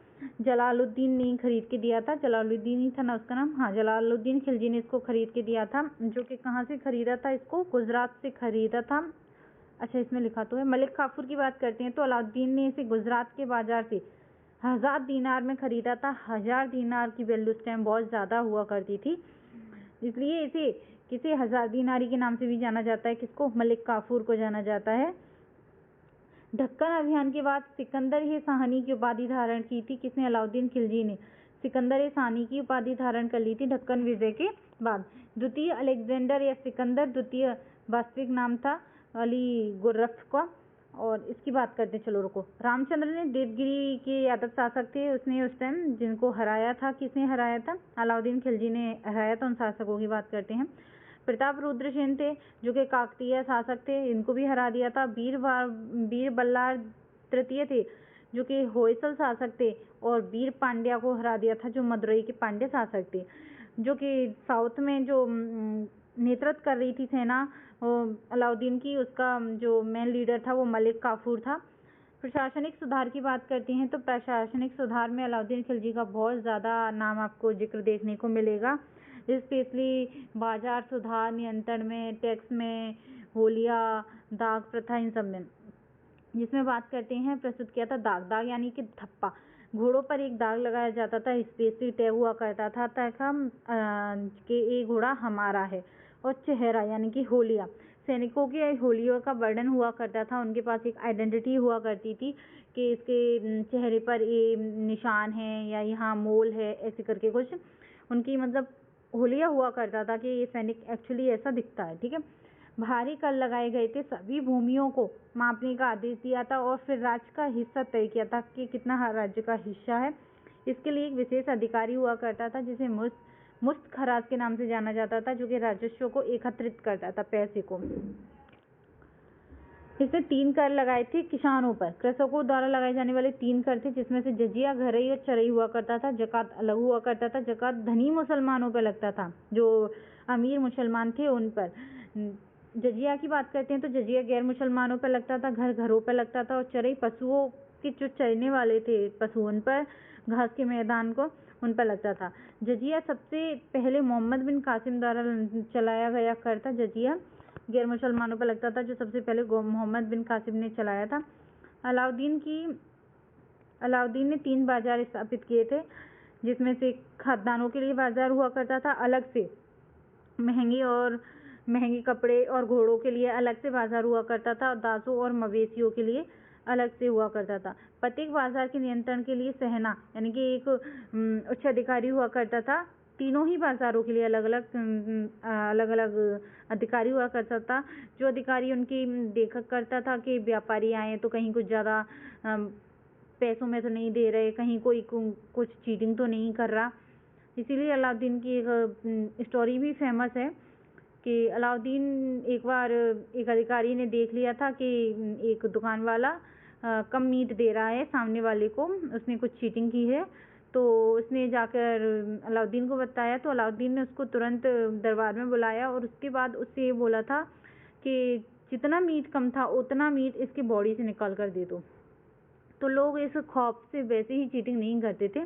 जलालुद्दीन ने खरीद के दिया था। जलालुद्दीन ही था ना उसका नाम? हाँ, जलालुद्दीन खिलजी ने इसको खरीद के दिया था, जो कि कहाँ से खरीदा था? इसको गुजरात से खरीदा था। अच्छा, इसमें लिखा तो है। मलिक काफूर की बात करते हैं, तो अलाउद्दीन ने इसे गुजरात के बाजार से 1000 दीनार में खरीदा था। 1000 दीनार की वैल्यू उस टाइम बहुत ज़्यादा हुआ करती थी, इसलिए इसे किसी 1000 दीनारी के नाम से भी जाना जाता है। किसको? मलिक काफूर को जाना जाता है। ढक्कन अभियान के बाद सिकंदर-ए-शाही की उपाधि धारण की थी। किसने? अलाउद्दीन खिलजी ने सिकंदर-ए-शाही की उपाधि धारण कर ली थी ढक्कन विजय के बाद। द्वितीय अलेक्जेंडर या सिकंदर द्वितीय वास्तविक नाम था अली गुर्रफ का। और इसकी बात करते, चलो रुको। रामचंद्र ने देवगिरी के यादव शासक थे, उसने उस टाइम जिनको हराया था। किसने हराया था? अलाउद्दीन खिलजी ने हराया था। उन शासकों की बात करते हैं। प्रताप रुद्र सेन थे, जो कि काकतीय शासक थे, इनको भी हरा दिया था। वीर बल्लार तृतीय थे, जो कि होयसल शासक थे, और वीर पांड्या को हरा दिया था, जो मदुरई के पांड्य शासक थे। जो कि साउथ में जो नेतृत्व कर रही थी सेना अलाउद्दीन की, उसका जो मेन लीडर था वो मलिक काफूर था। प्रशासनिक सुधार की बात करते हैं, तो प्रशासनिक सुधार में अलाउद्दीन खिलजी का बहुत ज़्यादा नाम आपको जिक्र देखने को मिलेगा, स्पेशली बाजार सुधार, नियंत्रण में, टैक्स में, होलिया, दाग प्रथा, इन सब में। जिसमें बात करते हैं, प्रस्तुत किया था दाग यानी कि धप्पा। घोड़ों पर एक दाग लगाया जाता था, स्पेशली तय हुआ करता था ताकि ये घोड़ा हमारा है। और चेहरा यानी कि होलिया, सैनिकों की होलियों का वर्णन हुआ करता था, उनके पास एक आइडेंटिटी हुआ करती थी कि इसके चेहरे पर ये निशान है या यहाँ मोल है, ऐसे करके कुछ उनकी मतलब होलिया हुआ करता था कि ये सैनिक एक्चुअली ऐसा दिखता है। ठीक है, भारी कर लगाए गए थे, सभी भूमियों को मापने का आदेश दिया था और फिर राज्य का हिस्सा तय किया था कि कितना राज्य का हिस्सा है। इसके लिए एक विशेष अधिकारी हुआ करता था जिसे मुस्त खराज के नाम से जाना जाता था, जो कि राजस्व को एकत्रित करता था, पैसे को। इसने 3 कर लगाए थे किसानों पर। कृषकों द्वारा लगाए जाने वाले 3 कर थे, जिसमें से जजिया, घरई और चरई हुआ करता था। जकात अलग हुआ करता था। जकात धनी मुसलमानों पर लगता था, जो अमीर मुसलमान थे उन पर। जजिया की बात करते हैं तो जजिया गैर मुसलमानों पर लगता था, घरों पर लगता था। और चरई पशुओं के जो चरने वाले थे पशु, उन पर, घास के मैदान को, उन पर लगता था। जजिया सबसे पहले मोहम्मद बिन कासिम द्वारा चलाया गया कर था। जजिया गैर मुसलमानों पर लगता था, जो सबसे पहले मोहम्मद बिन कासिम ने चलाया था। अलाउद्दीन ने 3 बाजार स्थापित किए थे, जिसमें से खाद्यान्नों के लिए बाजार हुआ करता था अलग से, महंगे कपड़े और घोड़ों के लिए अलग से बाजार हुआ करता था, और दासों और मवेशियों के लिए अलग से हुआ करता था। प्रत्येक बाजार के नियंत्रण के लिए सहना यानी कि एक उच्च अधिकारी हुआ करता था। तीनों ही बाजारों के लिए अलग अलग अधिकारी हुआ करता था, जो अधिकारी उनकी देखा करता था कि व्यापारी आए तो कहीं कुछ ज़्यादा पैसों में तो नहीं दे रहे, कहीं कोई कुछ चीटिंग तो नहीं कर रहा। इसीलिए अलाउद्दीन की एक स्टोरी भी फेमस है कि अलाउद्दीन एक बार एक अधिकारी ने देख लिया था कि एक दुकान वाला कम मीट दे रहा है सामने वाले को, उसने कुछ चीटिंग की है। तो उसने जाकर अलाउद्दीन को बताया, तो अलाउद्दीन ने उसको तुरंत दरबार में बुलाया और उसके बाद उससे ये बोला था कि जितना मीट कम था उतना मीट इसकी बॉडी से निकाल कर दे दो। तो लोग इस खौफ से वैसे ही चीटिंग नहीं करते थे।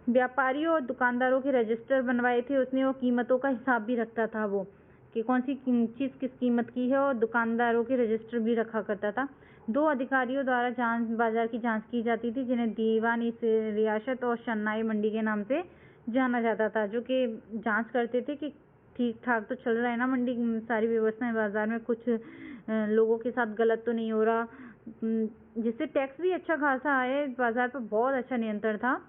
व्यापारियों और दुकानदारों के रजिस्टर बनवाए थे उसने, और कीमतों का हिसाब भी रखता था वो कि कौन सी चीज़ किस कीमत की है, और दुकानदारों के रजिस्टर भी रखा करता था। 2 अधिकारियों द्वारा बाजार की जांच की जाती थी, जिन्हें दीवान इस रियासत और शन्नाई मंडी के नाम से जाना जाता था, जो कि जांच करते थे कि ठीक ठाक तो चल रहा है ना मंडी, सारी व्यवस्थाएं बाजार में, कुछ लोगों के साथ गलत तो नहीं हो रहा, जिससे टैक्स भी अच्छा खासा आए। बाजार पर बहुत अच्छा नियंत्रण था।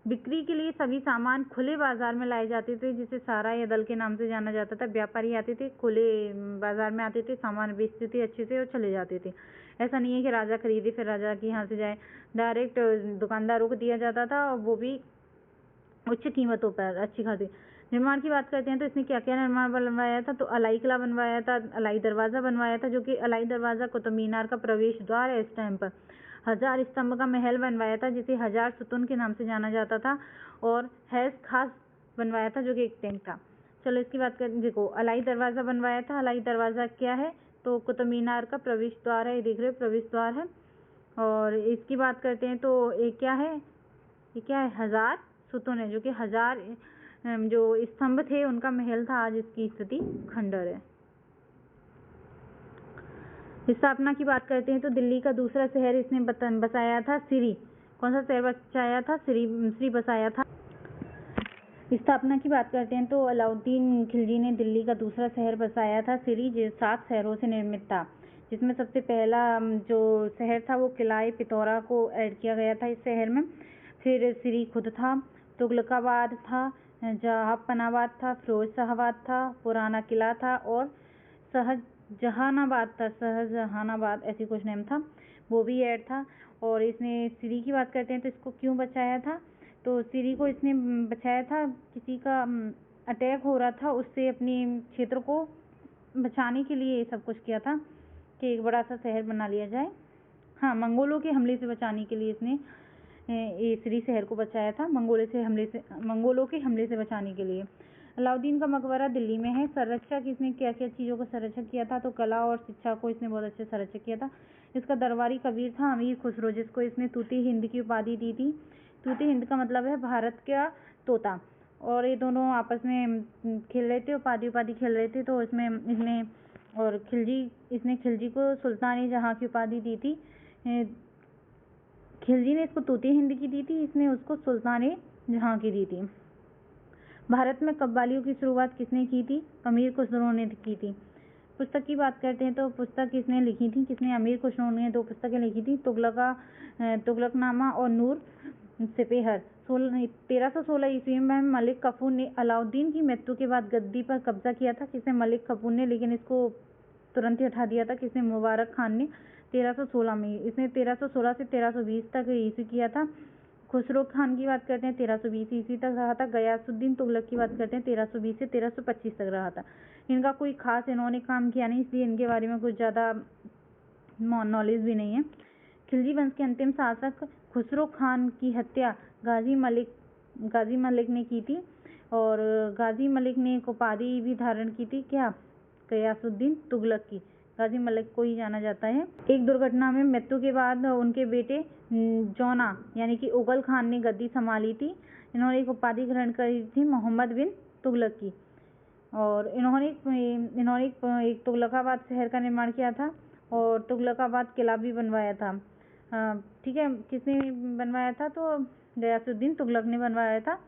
बिक्री के लिए सभी सामान खुले बाजार में लाए जाते थे, जिसे सारा या दल के नाम से जाना जाता था। व्यापारी आते थे, खुले बाजार में आते थे, सामान बेचते थे अच्छे से और चले जाते थे। ऐसा नहीं है कि राजा खरीदे फिर राजा के यहाँ से जाए, डायरेक्ट दुकानदारों को दिया जाता था, और वो भी उच्च कीमतों पर अच्छी खासी। निर्माण की बात करते हैं तो इसने क्या क्या निर्माण बनवाया था, तो अलाई किला बनवाया था, अलाई दरवाज़ा बनवाया था, जो कि अलाई दरवाज़ा कुतुब मीनार का प्रवेश द्वार है इस टाइम पर। 1000 स्तंभ का महल बनवाया था, जिसे 1000 सुतून के नाम से जाना जाता था, और हैज खास बनवाया था, जो कि एक टैंक था। चलो इसकी बात करें, देखो अलाई दरवाज़ा बनवाया था। अलाई दरवाज़ा क्या है, तो कुतुब मीनार का प्रवेश द्वार है, ये देख रहे हो प्रवेश द्वार है। और इसकी बात करते हैं तो ये क्या है, 1000 सुतून है, जो कि 1000 जो स्तंभ थे उनका महल था। आज इसकी स्थिति खंडर है। स्थापना की बात करते हैं तो दिल्ली का दूसरा शहर इसने बसाया था, सिरी। कौन सा शहर बसाया था, सिरी बसाया था। स्थापना की बात करते हैं तो अलाउद्दीन खिलजी ने दिल्ली का दूसरा शहर बसाया था, सिरी, जो 7 शहरों से निर्मित था, जिसमें सबसे पहला जो शहर था वो किलाए पिथौरा को ऐड किया गया था इस शहर में। फिर सिरी खुद था, तुगलकाबाद था, जहांपनाबाद था, फिरोजशाहाबाद था, पुराना किला था, और शहजहानाबाद ऐसी कुछ नेम था, वो भी ऐड था। और इसने सिरी की बात करते हैं तो इसको क्यों बचाया था, तो सिरी को इसने बचाया था, किसी का अटैक हो रहा था, उससे अपने क्षेत्र को बचाने के लिए सब कुछ किया था कि एक बड़ा सा शहर बना लिया जाए। हाँ, मंगोलों के हमले से बचाने के लिए इसने ये सिरी शहर को बचाया था, मंगोलों के हमले से बचाने के लिए। अलाउद्दीन का मकबरा दिल्ली में है। संरक्षक इसने क्या क्या चीज़ों को संरक्षण किया था, तो कला और शिक्षा को इसने बहुत अच्छे संरक्षण किया था। इसका दरबारी कबीर था अमीर खुसरो, जिसको इसने तूती हिंद की उपाधि दी थी। तूती हिंद का मतलब है भारत का तोता, और ये दोनों आपस में खेल रहे थे, उपाधि खेल रहे थे, तो इसमें इसने खिलजी को सुल्तान जहां की उपाधि दी थी। खिलजी ने इसको तूती हिंद की दी थी, इसने उसको सुल्तान जहां की दी थी। भारत में कव्वालियों की शुरुआत किसने की थी? अमीर खुसरो ने की थी। पुस्तक की बात करते हैं तो पुस्तक किसने लिखी थी? किसने? अमीर खुसरो ने 2 पुस्तकें लिखी थी, तुगलकनामा और नूर सिपेहर। 1316 ईस्वी में मलिक कफूर ने अलाउद्दीन की मृत्यु के बाद गद्दी पर कब्जा किया था। किसने? मलिक कफूर ने, लेकिन इसको तुरंत ही हटा दिया था। किसने? मुबारक खान ने 1316 में। इसने 1316 से 1320 तक ईस्वी किया था। खुसरो खान की बात करते हैं 1320 ईस्वी तक रहा था। गयासुद्दीन तुगलक की बात करते हैं 1320 से 1325 तक रहा था। इनका कोई खास इन्होंने काम किया नहीं, इसलिए इनके बारे में कुछ ज़्यादा नॉलेज भी नहीं है। खिलजी वंश के अंतिम शासक खुसरो खान की हत्या गाजी मलिक ने की थी, और गाजी मलिक ने एक उपाधि भी धारण की थी। क्या? गयासुद्दीन तुगलक की। गाजी मलिक को ही जाना जाता है। एक दुर्घटना में मृत्यु के बाद उनके बेटे जौना यानी कि उगल खान ने गद्दी संभाली थी। इन्होंने एक उपाधि ग्रहण करी थी मोहम्मद बिन तुगलक की, और इन्होंने एक तुगलकाबाद शहर का निर्माण किया था, और तुगलकाबाद किला भी बनवाया था। ठीक है, किसने बनवाया था? तो गयासुद्दीन तुगलक ने बनवाया था।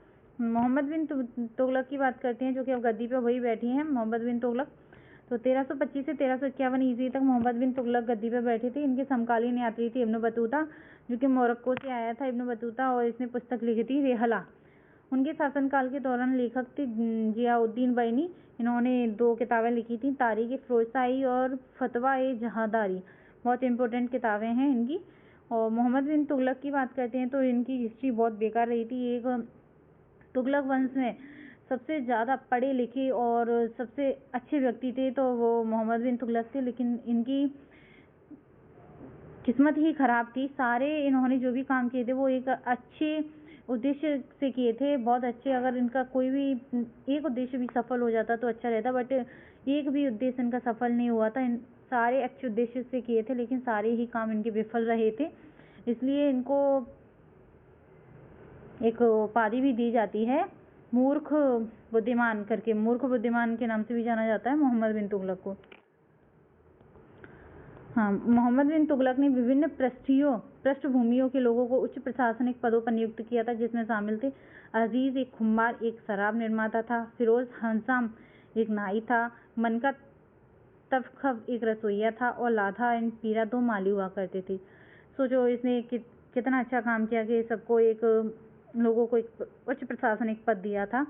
मोहम्मद बिन तुगलक की बात करते हैं, जो कि अब गद्दी पे वही बैठी हैं, मोहम्मद बिन तुगलक। तो 1325 से 1351 ईस्वी तक मोहम्मद बिन तुगलक गद्दी पे बैठे थे। इनके समकालीन यात्री थे इब्न बतूता, जो कि मोरक्को से आया था इब्न बतूता, और इसने पुस्तक लिखी थी रेहला। उनके शासनकाल के दौरान लेखक थे जियाउद्दीन बैनी। इन्होंने 2 किताबें लिखी थी, तारीख फिरोजशाही और फतवा ए जहादारी। बहुत इंपॉर्टेंट किताबें हैं इनकी। और मोहम्मद बिन तुगलक की बात करते हैं तो इनकी हिस्ट्री बहुत बेकार रही थी। एक तुगलक वंश में सबसे ज़्यादा पढ़े लिखे और सबसे अच्छे व्यक्ति थे तो वो मोहम्मद बिन तुगलक थे, लेकिन इनकी किस्मत ही खराब थी। सारे इन्होंने जो भी काम किए थे वो एक अच्छे उद्देश्य से किए थे, बहुत अच्छे। अगर इनका कोई भी एक उद्देश्य भी सफल हो जाता तो अच्छा रहता, बट एक भी उद्देश्य इनका सफल नहीं हुआ था। इन सारे अच्छे उद्देश्य से किए थे, लेकिन सारे ही काम इनके विफल रहे थे, इसलिए इनको एक उपाधि भी दी जाती है मूर्ख बुद्धिमान करके। मूर्ख बुद्धिमान के नाम से भी जाना जाता है मोहम्मद बिन तुगलक को। हाँ, मोहम्मद बिन तुगलक ने विभिन्न पृष्ठभूमियों के लोगों को उच्च प्रशासनिक पदों पर नियुक्त किया था, जिसमें शामिल थे अजीज एक खुम्बार, एक शराब निर्माता था, फिरोज हंसाम एक नाई था, मनका तफखब एक रसोइया था, और लाधा एंड पीरा 2 माली हुआ करते थे। सोचो इसने कितना अच्छा काम किया कि सबको लोगों को एक उच्च प्रशासनिक पद दिया था।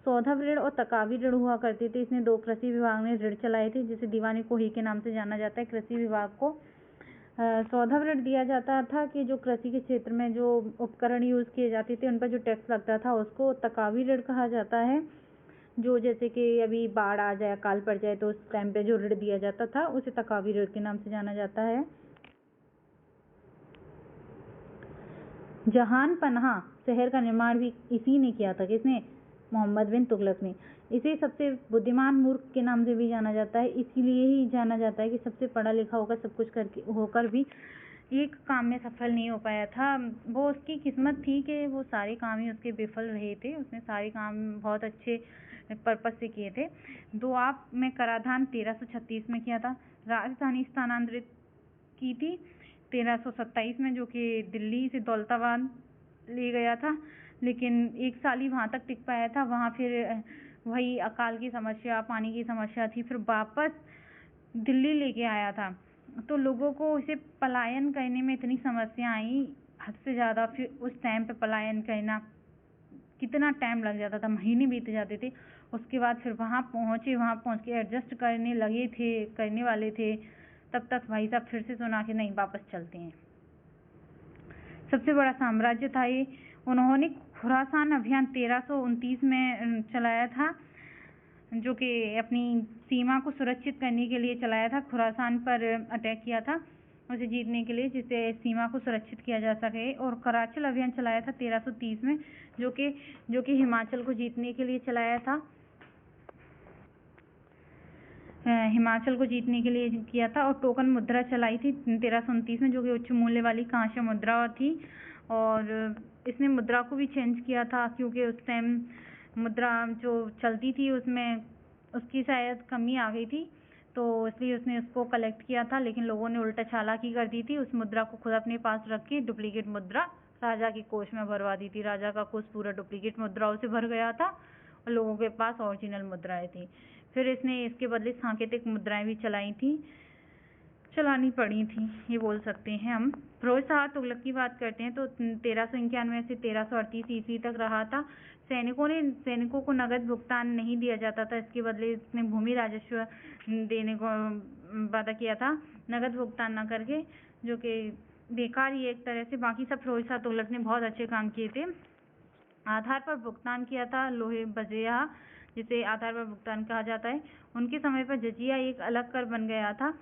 सौधव ऋण और तकावी ऋण हुआ करते थे। इसने 2 कृषि विभाग ने ऋण चलाए थे, जिसे दीवानी कोही के नाम से जाना जाता है। कृषि विभाग को सौधव ऋण दिया जाता था कि जो कृषि के क्षेत्र में जो उपकरण यूज किए जाते थे उन पर जो टैक्स लगता था उसको तकावी ऋण कहा जाता है। जो जैसे कि अभी बाढ़ आ जाए, अकाल पड़ जाए तो उस टाइम पे जो ऋण दिया जाता था उसे तकावी ऋण के नाम से जाना जाता है। जहान पनाह शहर का निर्माण भी इसी ने किया था। किसने? मोहम्मद बिन तुगलक ने। इसे सबसे बुद्धिमान मूर्ख के नाम से भी जाना जाता है, इसीलिए ही जाना जाता है कि सबसे पढ़ा लिखा होकर सब कुछ करके होकर भी एक काम में सफल नहीं हो पाया था। वो उसकी किस्मत थी कि वो सारे काम ही उसके विफल रहे थे। उसने सारे काम बहुत अच्छे पर्पस से किए थे। दोआब में कराधान 1336 में किया था। राजधानी स्थानांतरित की थी 1327 में, जो कि दिल्ली से दौलताबाद ले गया था, लेकिन 1 साल ही वहाँ तक टिक पाया था। वहाँ फिर वही अकाल की समस्या, पानी की समस्या थी, फिर वापस दिल्ली लेके आया था। तो लोगों को इसे पलायन करने में इतनी समस्या आई हद से ज़्यादा। फिर उस टाइम पे पलायन करना कितना टाइम लग जाता था, महीने बीत जाते थे। उसके बाद फिर वहाँ पहुँच के एडजस्ट करने वाले थे, तब तक भाई साहब फिर से सुना कि नहीं वापस चलते हैं। सबसे बड़ा साम्राज्य था ये। उन्होंने खुरासान अभियान 1329 में चलाया था, जो कि अपनी सीमा को सुरक्षित करने के लिए चलाया था। खुरासान पर अटैक किया था उसे जीतने के लिए, जिससे सीमा को सुरक्षित किया जा सके। और कराचल अभियान चलाया था 1330 में, जो कि हिमाचल को जीतने के लिए चलाया था। हिमाचल को जीतने के लिए किया था। और टोकन मुद्रा चलाई थी 1329 में, जो कि उच्च मूल्य वाली कांस्य मुद्रा थी। और इसने मुद्रा को भी चेंज किया था, क्योंकि उस टाइम मुद्रा जो चलती थी उसमें उसकी शायद कमी आ गई थी, तो इसलिए उसने उसको कलेक्ट किया था। लेकिन लोगों ने उल्टा चालाकी कर दी थी, उस मुद्रा को खुद अपने पास रख के डुप्लीकेट मुद्रा राजा के कोष में भरवा दी थी। राजा का कोष पूरा डुप्लीकेट मुद्राओं से भर गया था, और लोगों के पास ओरिजिनल मुद्राएं थी। फिर इसने इसके बदले सांकेतिक मुद्राएं भी चलानी पड़ी थी, ये बोल सकते हैं हम। फिरोज शाह तुगलक की बात करते हैं तो 1391 से 1338 ईस्वी तक रहा था। सैनिकों को नगद भुगतान नहीं दिया जाता था, इसके बदले इसने भूमि राजस्व देने को वादा किया था नगद भुगतान न करके, जो कि बेकार ही एक तरह से। बाकी सब फिरोज शाह तुगलक ने बहुत अच्छे काम किए थे। आधार पर भुगतान किया था, लोहे बजिया जिसे आधार पर भुगतान कहा जाता है। उनके समय पर जजिया एक अलग कर बन गया था।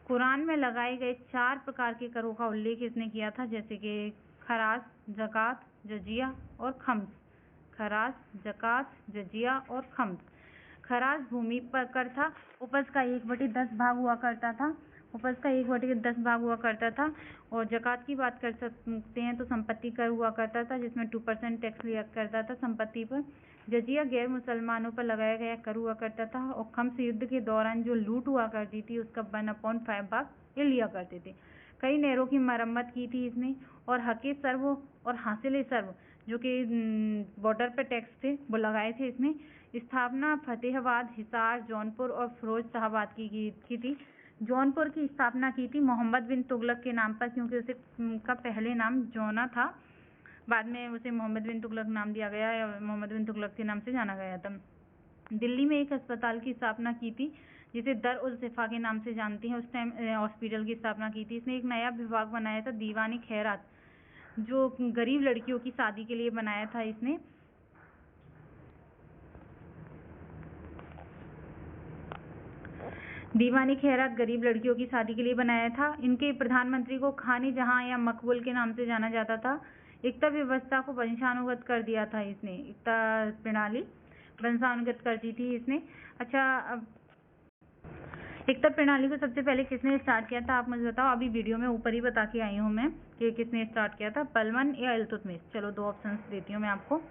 कुरान में लगाए गए 4 प्रकार के करों का उल्लेख इसने किया था, जैसे कि खराज, ज़कात, जजिया और खम्स। खराज, ज़कात, जजिया और खम्स। खराज भूमि पर कर था, उपज का 1/10 भाग हुआ करता था। और ज़कात की बात कर सकते हैं तो संपत्ति कर हुआ करता था, जिसमें 2% टैक्स लिया करता था संपत्ति पर। जजिया गैर मुसलमानों पर लगाया गया कर हुआ करता था। और खम्स युद्ध के दौरान जो लूट हुआ करती थी उसका 1/5 भाग ये लिया करते थे। कई नहरों की मरम्मत की थी इसने। और हके सर्व और हासिल सर्व जो कि बॉर्डर पर टैक्स थे वो लगाए थे इसने। स्थापना फतेहाबाद, हिसार, जौनपुर और फिरोजशाहाबाद की थी। जौनपुर की स्थापना की थी मोहम्मद बिन तुगलक के नाम पर, क्योंकि उसे का पहले नाम जौना था, बाद में उसे मोहम्मद बिन तुगलक नाम दिया गया या मोहम्मद बिन तुगलक के नाम से जाना गया था। दिल्ली में एक अस्पताल की स्थापना की थी जिसे दर उल सिफा के नाम से जानते हैं। उस टाइम हॉस्पिटल की स्थापना की थी इसने। एक नया विभाग बनाया था, दीवानी खैरात, जो गरीब लड़कियों की शादी के लिए बनाया था इसने। दीवानी खैरात गरीब लड़कियों की शादी के लिए बनाया था। इनके प्रधानमंत्री को खानी जहां या मकबूल के नाम से जाना जाता था। एकता व्यवस्था को वंशानुगत कर दिया था इसने। एकता प्रणाली वंशानुगत कर दी थी इसने। अच्छा, एकता प्रणाली को सबसे पहले किसने स्टार्ट किया था, आप मुझे बताओ। अभी वीडियो में ऊपर ही बता के आई हूँ मैं कि किसने स्टार्ट किया था, बलबन या इल्तुतमिश। चलो 2 ऑप्शंस देती हूँ मैं आपको।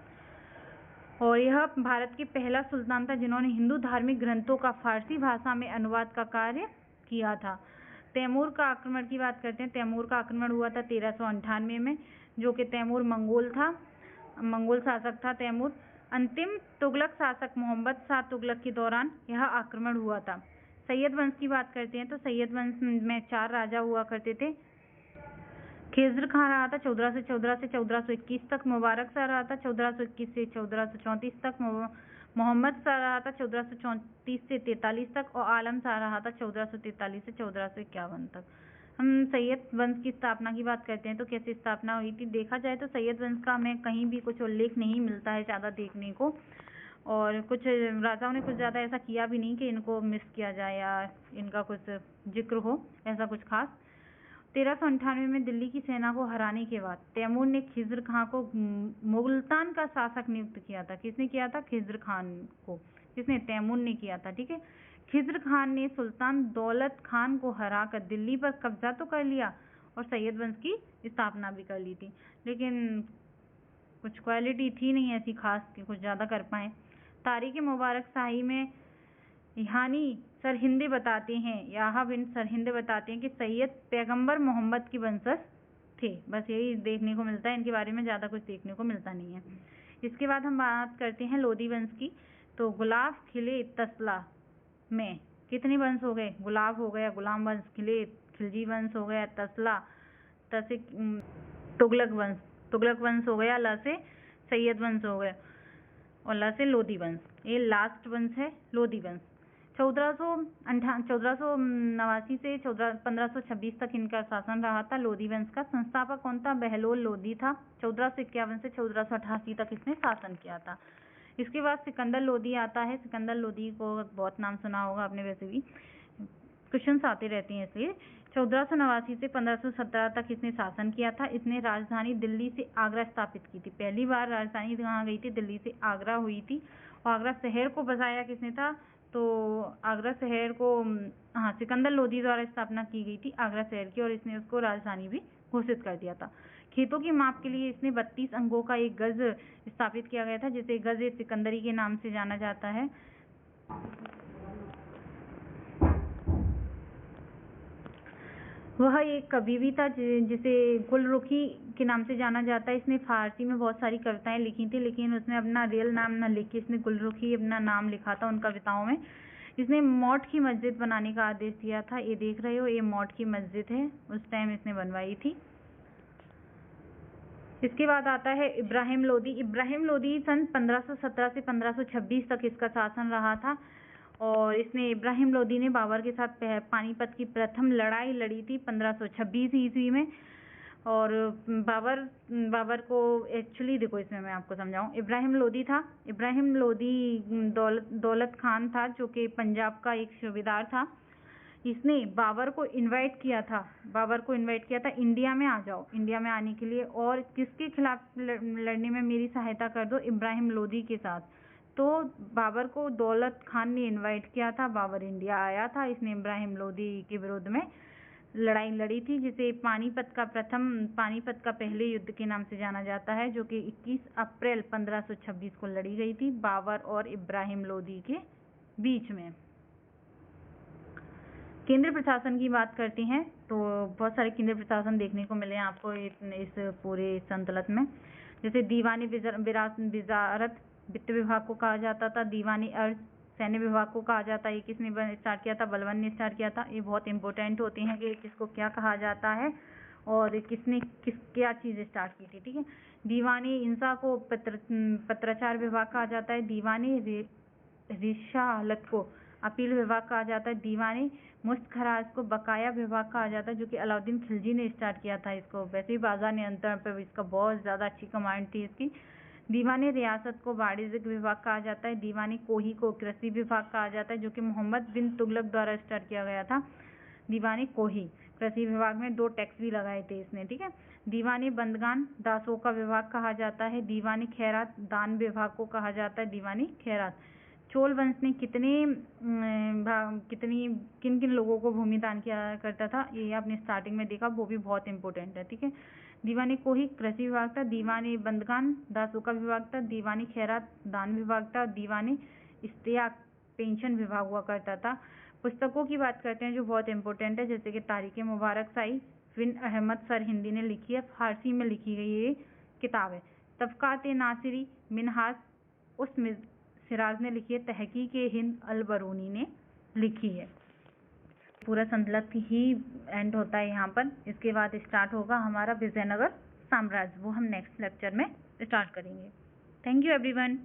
और यह भारत के पहला सुल्तान था जिन्होंने हिंदू धार्मिक ग्रंथों का फारसी भाषा में अनुवाद का कार्य किया था। तैमूर का आक्रमण की बात करते हैं। तैमूर का आक्रमण हुआ था 1398 में, जो कि तैमूर मंगोल शासक था तैमूर। अंतिम तुगलक शासक मोहम्मद शाह तुगलक के दौरान यह आक्रमण हुआ था। सैयद वंश की बात करते हैं तो सैयद वंश में 4 राजा हुआ करते थे। खिज़्र खां रहा था 1414 से 1421 तक। मुबारक शाह रहा था 1421 से 1434 तक। मोहम्मद शाह रहा था 1434 से 43 तक। और आलम शाह रहा था 1443 से 1451 तक। हम सैयद वंश की स्थापना की बात करते हैं तो कैसे स्थापना हुई थी। देखा जाए तो सैयद वंश का हमें कहीं भी कुछ उल्लेख नहीं मिलता है ज़्यादा देखने को, और कुछ राजाओं ने कुछ ज़्यादा ऐसा किया भी नहीं कि इनको मिस किया जाए या इनका कुछ जिक्र हो, ऐसा कुछ खास। 1398 में दिल्ली की सेना को हराने के बाद तैमूर ने खिज़्र खां को मुगलतान का शासक नियुक्त किया था। किसने किया था? खिज़्र खान को। किसने? तैमूर ने किया था। ठीक है। खिज़्र खान ने सुल्तान दौलत खान को हराकर दिल्ली पर कब्जा तो कर लिया और सैयद वंश की स्थापना भी कर ली थी, लेकिन कुछ क्वालिटी थी नहीं ऐसी खास कि कुछ ज़्यादा कर पाए। तारीख मुबारक शाही में यहानी सरहिंदे बताते हैं, याहा बिन सरहिंदे बताते हैं कि सैयद पैगंबर मोहम्मद की वंशज थे। बस यही देखने को मिलता है, इनके बारे में ज़्यादा कुछ देखने को मिलता नहीं है। इसके बाद हम बात करते हैं लोधी वंश की। तो गुलाब, खिले, तसला में कितने वंश हो गए? गुलाब हो गया, गुलाम वंश, खिलजी वंश हो गया, तसला तुगलक वंश हो गया, ल से सैयद वंश हो गया और ल से लोधी वंश। ये लास्ट वंश है लोधी वंश। 1489 से 1526 तक इनका शासन रहा था। लोधी वंश का संस्थापक कौन था? बहलोल लोधी था। 1451 से 1488 तक इसने शासन किया था। इसके बाद सिकंदर लोधी आता है। सिकंदर लोधी को बहुत नाम सुना होगा आपने, वैसे भी क्वेश्चंस आते रहते हैं इसलिए। 1489 से 1517 तक इसने शासन किया था। इसने राजधानी दिल्ली से आगरा स्थापित की थी। पहली बार राजधानी कहाँ गई थी? दिल्ली से आगरा हुई थी। और आगरा शहर को बसाया किसने था? तो आगरा शहर को सिकंदर लोधी द्वारा स्थापना की गई थी आगरा शहर की, और इसने उसको राजधानी भी घोषित कर दिया था। खेतों की माप के लिए इसने 32 अंगों का एक गज स्थापित किया गया था, जिसे गज सिकंदरी के नाम से जाना जाता है। वह एक कवि भी था जिसे गुलरुखी के नाम से जाना जाता है। इसने फारसी में बहुत सारी कविताएं लिखी थी, लेकिन उसने अपना रियल नाम न लिख के इसने गुलरुखी अपना नाम लिखा था उन कविताओं में। इसने मौट की मस्जिद बनाने का आदेश दिया था। ये देख रहे हो, ये मौट की मस्जिद है, उस टाइम इसने बनवाई थी। इसके बाद आता है इब्राहिम लोदी। इब्राहिम लोदी सन 1517 से 1526 तक इसका शासन रहा था, और इसने इब्राहिम लोदी ने बाबर के साथ पानीपत की प्रथम लड़ाई लड़ी थी 1526 ईस्वी में। और बाबर को एक्चुअली देखो, इसमें मैं आपको समझाऊं, इब्राहिम लोदी था। इब्राहिम लोदी दौलत खान था, जो कि पंजाब का एक सूबेदार था। इसने बाबर को इनवाइट किया था इंडिया में आ जाओ, इंडिया में आने के लिए, और किसके खिलाफ लड़ने में मेरी सहायता कर दो, इब्राहिम लोदी के साथ। तो बाबर को दौलत खान ने इनवाइट किया था, बाबर इंडिया आया था, इसने इब्राहिम लोदी के विरुद्ध में लड़ाई लड़ी थी, जिसे पानीपत का पहले युद्ध के नाम से जाना जाता है, जो कि 21 अप्रैल 1526 को लड़ी गई थी बाबर और इब्राहिम लोदी के बीच में। केंद्र प्रशासन की बात करते हैं तो बहुत सारे केंद्र प्रशासन देखने को मिले हैं आपको इस पूरे संतुलन में। जैसे दीवानी वजारत वित्त विभाग को कहा जाता था, दीवानी अर्ज सैन्य विभाग को कहा जाता है। ये किसने स्टार्ट किया था? बलबन ने स्टार्ट किया था। ये बहुत इंपॉर्टेंट होते हैं कि किसको क्या कहा जाता है और किसने क्या चीज़ स्टार्ट की थी, ठीक है। दीवानी इंसा को पत्राचार विभाग कहा जाता है। दीवानी रिसालत को अपील विभाग कहा जाता है। दीवानी मुस्तखराज को बकाया विभाग कहा जाता है, जो कि अलाउद्दीन खिलजी ने स्टार्ट किया था इसको। वैसे ही बाजार नियंत्रण पर इसका बहुत ज़्यादा अच्छी कमांड थी इसकी। दीवानी रियासत को वाणिज्यिक विभाग कहा जाता है। दीवानी कोही को कृषि विभाग कहा जाता है, जो कि मोहम्मद बिन तुगलक द्वारा स्टार्ट किया गया था। दीवानी कोही कृषि विभाग में 2 टैक्स भी लगाए थे इसने, ठीक है। दीवानी बंदगान दासों का विभाग कहा जाता है। दीवानी खैरात दान विभाग को कहा जाता है। दीवानी खैरात चोल वंश ने किन किन लोगों को भूमि दान किया करता था, ये आपने स्टार्टिंग में देखा, वो भी बहुत इंपॉर्टेंट है, ठीक है। दीवानी कोही कृषि विभाग था। दीवानी बंदगान दासों का विभाग था। दीवानी खैरात दान विभाग था। दीवानी इश्तियाक पेंशन विभाग हुआ करता था। पुस्तकों की बात करते हैं जो बहुत इंपॉर्टेंट है, जैसे कि तारीख मुबारक शाही बिन अहमद सर हिंदी ने लिखी है, फारसी में लिखी गई ये किताब है। तबकात नासिरी मिनहाज उस सिराज ने लिखी है। तहकीक हिंद अल बरूनी ने लिखी है। पूरा संतुलन ही एंड होता है यहाँ पर। इसके बाद स्टार्ट होगा हमारा विजयनगर साम्राज्य, वो हम नेक्स्ट लेक्चर में स्टार्ट करेंगे। Thank you everyone.